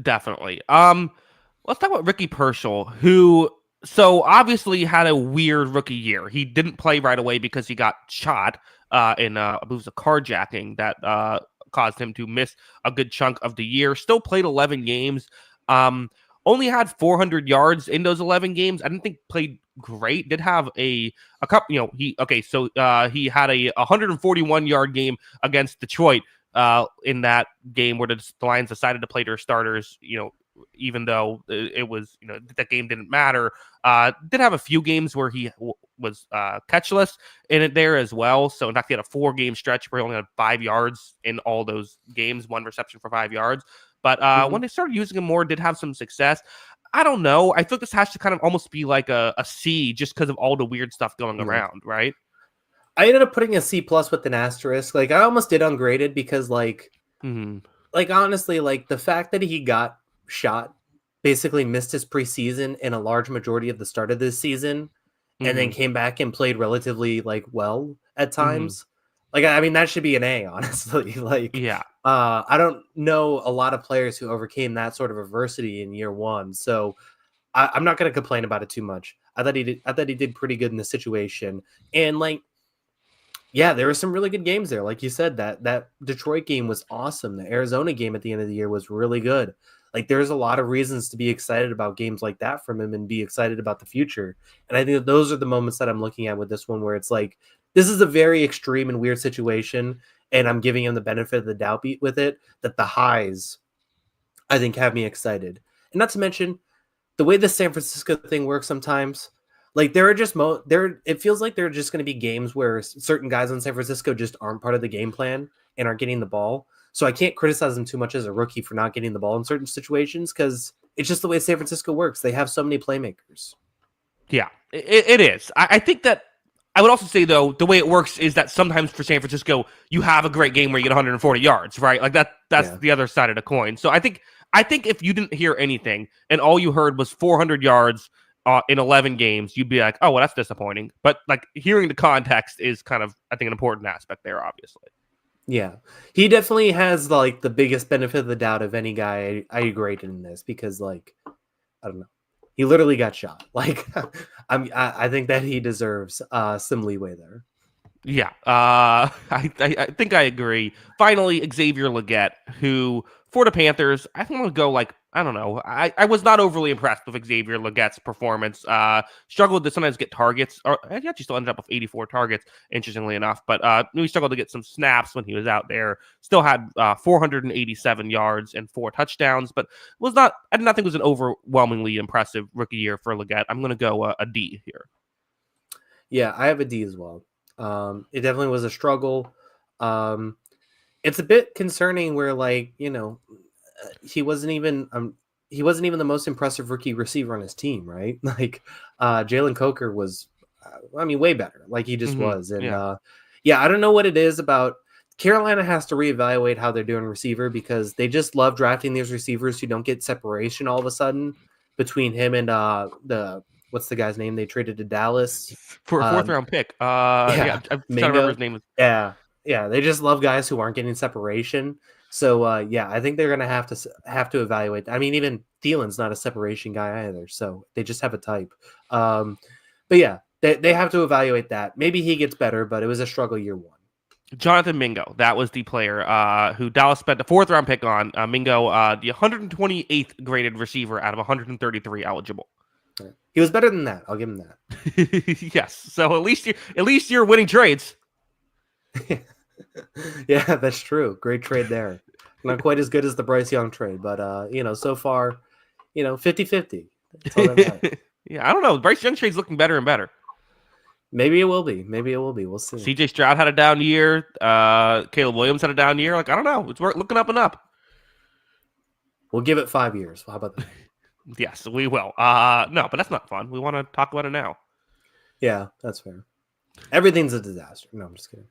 [SPEAKER 1] definitely. Let's talk about Ricky Pearsall, who obviously had a weird rookie year. He didn't play right away because he got shot in I believe it was a carjacking that caused him to miss a good chunk of the year. Still played 11 games. Only had 400 yards in those 11 games. I didn't think played great. Did have a couple, he had a 141-yard game against Detroit in that game where the Lions decided to play their starters, even though it was, that game didn't matter. Did have a few games where he was catchless in it there as well. So in fact, he had a 4-game stretch where he only had 5 yards in all those games, 1 reception for 5 yards. But when they started using him more, did have some success. I don't know. I think this has to kind of almost be like a C just because of all the weird stuff going around, right?
[SPEAKER 2] I ended up putting a C plus with an asterisk. Like I almost did ungraded because like honestly, like the fact that he got shot, basically missed his preseason and a large majority of the start of this season, and then came back and played relatively like well at times. Like, I mean, that should be an A, honestly. Like,
[SPEAKER 1] yeah.
[SPEAKER 2] I don't know a lot of players who overcame that sort of adversity in year one. So I'm not going to complain about it too much. I thought he did pretty good in the situation. And like, yeah, there were some really good games there. Like you said, that Detroit game was awesome. The Arizona game at the end of the year was really good. Like there's a lot of reasons to be excited about games like that from him and be excited about the future. And I think that those are the moments that I'm looking at with this one, where it's like, this is a very extreme and weird situation, and I'm giving him the benefit of the doubt with it, that the highs, I think, have me excited. And not to mention, the way the San Francisco thing works sometimes, like there are just it feels like there are just going to be games where certain guys on San Francisco just aren't part of the game plan and aren't getting the ball. So I can't criticize him too much as a rookie for not getting the ball in certain situations because it's just the way San Francisco works. They have so many playmakers.
[SPEAKER 1] Yeah, it is. I think that I would also say, though, the way it works is that sometimes for San Francisco, you have a great game where you get 140 yards, right? Like that's the other side of the coin. So I think if you didn't hear anything and all you heard was 400 yards in 11 games, you'd be like, oh, well, that's disappointing. But like hearing the context is kind of, I think, an important aspect there, obviously.
[SPEAKER 2] Yeah, he definitely has like the biggest benefit of the doubt of any guy I graded in this because, like, I don't know, he literally got shot. Like, I think that he deserves some leeway there.
[SPEAKER 1] Yeah, I think I agree. Finally, Xavier Legette, who for the Panthers, I think I'm gonna go like, I don't know. I was not overly impressed with Xavier Legette's performance. Struggled to sometimes get targets, or he actually still ended up with 84 targets, interestingly enough. But he struggled to get some snaps when he was out there. Still had 487 yards and 4 touchdowns, but I did not think it was an overwhelmingly impressive rookie year for Legette. I'm gonna go a D here.
[SPEAKER 2] Yeah, I have a D as well. It definitely was a struggle. It's a bit concerning where, like, he wasn't even the most impressive rookie receiver on his team, right? Like, Jalen Coker was, way better. Like he just was. And I don't know what it is about. Carolina has to reevaluate how they're doing receiver because they just love drafting these receivers who don't get separation all of a sudden between him and the what's the guy's name they traded to Dallas
[SPEAKER 1] for a 4th-round pick.
[SPEAKER 2] yeah,
[SPEAKER 1] I'm trying to remember his name.
[SPEAKER 2] Yeah, they just love guys who aren't getting separation. So I think they're gonna have to evaluate. I mean, even Thielen's not a separation guy either, so they just have a type. But yeah, they have to evaluate that. Maybe he gets better, but it was a struggle year one.
[SPEAKER 1] Jonathan Mingo, that was the player who Dallas spent the 4th-round pick on. Mingo, the 128th graded receiver out of 133 eligible.
[SPEAKER 2] He was better than that. I'll give him
[SPEAKER 1] that. Yes. So at least you're winning trades.
[SPEAKER 2] Yeah, that's true. Great trade there. Not quite as good as the Bryce Young trade, but so far, 50-50. That's all that matters.
[SPEAKER 1] Yeah, I don't know. Bryce Young trade's looking better and better.
[SPEAKER 2] Maybe it will be. We'll see.
[SPEAKER 1] CJ Stroud had a down year. Caleb Williams had a down year. Like, I don't know. It's looking up and up.
[SPEAKER 2] We'll give it 5 years. How about that?
[SPEAKER 1] Yes, we will. No, but that's not fun. We want to talk about it now.
[SPEAKER 2] Yeah, that's fair. Everything's a disaster. No, I'm just kidding.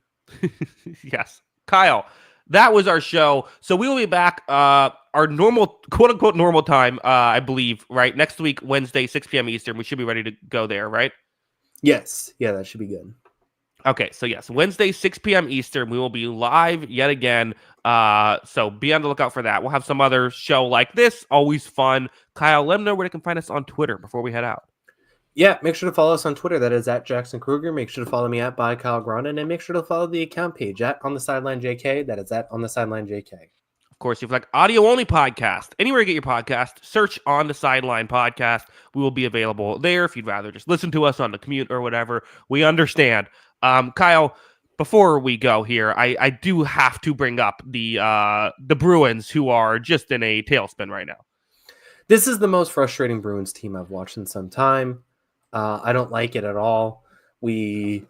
[SPEAKER 1] Yes. Kyle, that was our show. So we will be back our normal, quote-unquote normal time, I believe, right? Next week, Wednesday, 6 p.m. Eastern. We should be ready to go there, right?
[SPEAKER 2] Yes. Yeah, that should be good.
[SPEAKER 1] Okay, so yes, Wednesday, 6 p.m. Eastern, we will be live yet again. So be on the lookout for that. We'll have some other show like this. Always fun. Kyle, let them know where they can find us on Twitter before we head out.
[SPEAKER 2] Yeah, make sure to follow us on Twitter. That is at Jackson Kruger. Make sure to follow me at by Kyle Grondin, and make sure to follow the account page at On the Sideline JK. That is at On the Sideline JK.
[SPEAKER 1] Of course, if you like audio only podcast, anywhere you get your podcast, search On the Sideline podcast. We will be available there if you'd rather just listen to us on the commute or whatever. We understand. Kyle, before we go here, I do have to bring up the Bruins, who are just in a tailspin right now.
[SPEAKER 2] This is the most frustrating Bruins team I've watched in some time. I don't like it at all. We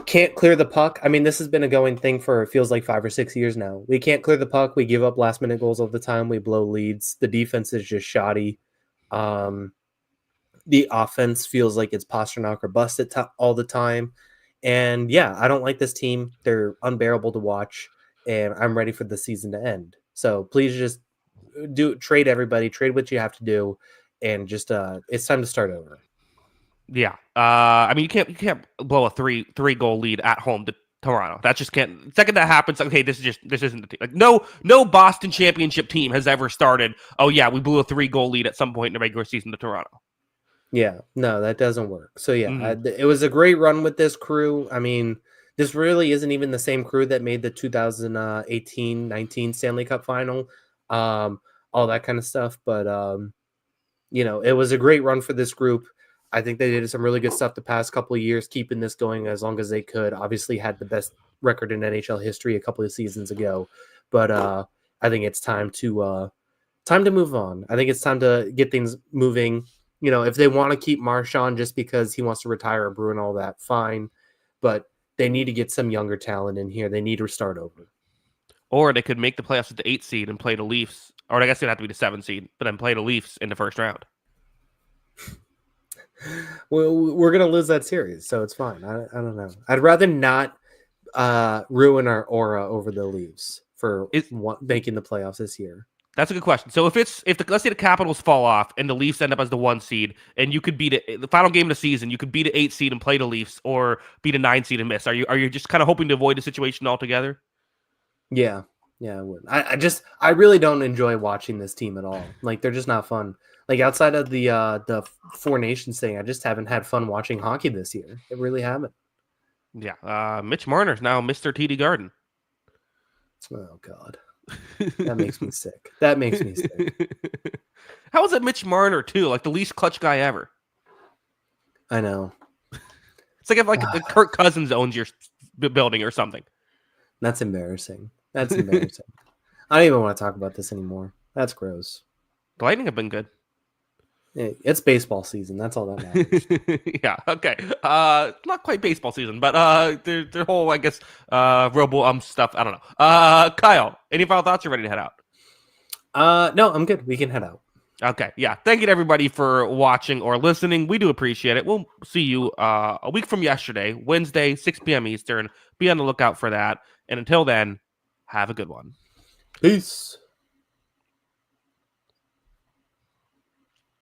[SPEAKER 2] can't clear the puck. I mean, this has been a going thing for, it feels like 5 or 6 years now. We can't clear the puck. We give up last-minute goals all the time. We blow leads. The defense is just shoddy. The offense feels like it's Pasternak or bust all the time. And, yeah, I don't like this team. They're unbearable to watch, and I'm ready for the season to end. So please just trade everybody. Trade what you have to do, and just it's time to start over. Yeah.
[SPEAKER 1] I mean, you can't blow a three goal lead at home to Toronto. That just can't. The second that happens, okay, this isn't the team. Like no Boston championship team has ever started. Oh yeah, we blew a 3-goal lead at some point in the regular season to Toronto.
[SPEAKER 2] Yeah, no, that doesn't work. So yeah, it was a great run with this crew. I mean, this really isn't even the same crew that made the 2018-19 Stanley Cup final, all that kind of stuff. But it was a great run for this group. I think they did some really good stuff the past couple of years, keeping this going as long as they could. Obviously had the best record in NHL history a couple of seasons ago. But I think it's time to move on. I think it's time to get things moving. If they want to keep Marchand just because he wants to retire or Bruin, all that, fine. But they need to get some younger talent in here. They need to start over.
[SPEAKER 1] Or they could make the playoffs at the 8th seed and play the Leafs. Or I guess it'd have to be the 7th seed, but then play the Leafs in the first round.
[SPEAKER 2] Well, we're going to lose that series, so it's fine. I don't know. I'd rather not ruin our aura over the Leafs for making the playoffs this year.
[SPEAKER 1] That's a good question. So let's say the Capitals fall off and the Leafs end up as the 1 seed, and you could beat the final game of the season, you could beat the 8 seed and play the Leafs, or beat a 9 seed and miss. Are you just kind of hoping to avoid the situation altogether?
[SPEAKER 2] Yeah, I would. I really don't enjoy watching this team at all. Like, they're just not fun. Like, outside of the Four Nations thing, I just haven't had fun watching hockey this year. I really haven't.
[SPEAKER 1] Yeah. Mitch Marner's now Mr. TD Garden.
[SPEAKER 2] Oh, God. That makes me sick. That makes me sick.
[SPEAKER 1] How is it Mitch Marner, too? Like, the least clutch guy ever.
[SPEAKER 2] I know.
[SPEAKER 1] It's like if Kirk Cousins owns your building or something.
[SPEAKER 2] That's embarrassing. I don't even want to talk about this anymore. That's gross.
[SPEAKER 1] The Lightning have been good.
[SPEAKER 2] It's baseball season. That's all that matters.
[SPEAKER 1] Yeah. Okay. Not quite baseball season, but their whole, I guess, robo stuff. I don't know. Kyle, any final thoughts? You're ready to head
[SPEAKER 2] out? No, I'm good. We can head out.
[SPEAKER 1] Okay. Yeah. Thank you to everybody for watching or listening. We do appreciate it. We'll see you a week from yesterday, Wednesday, 6 p.m. Eastern. Be on the lookout for that. And until then, have a good one.
[SPEAKER 2] Peace.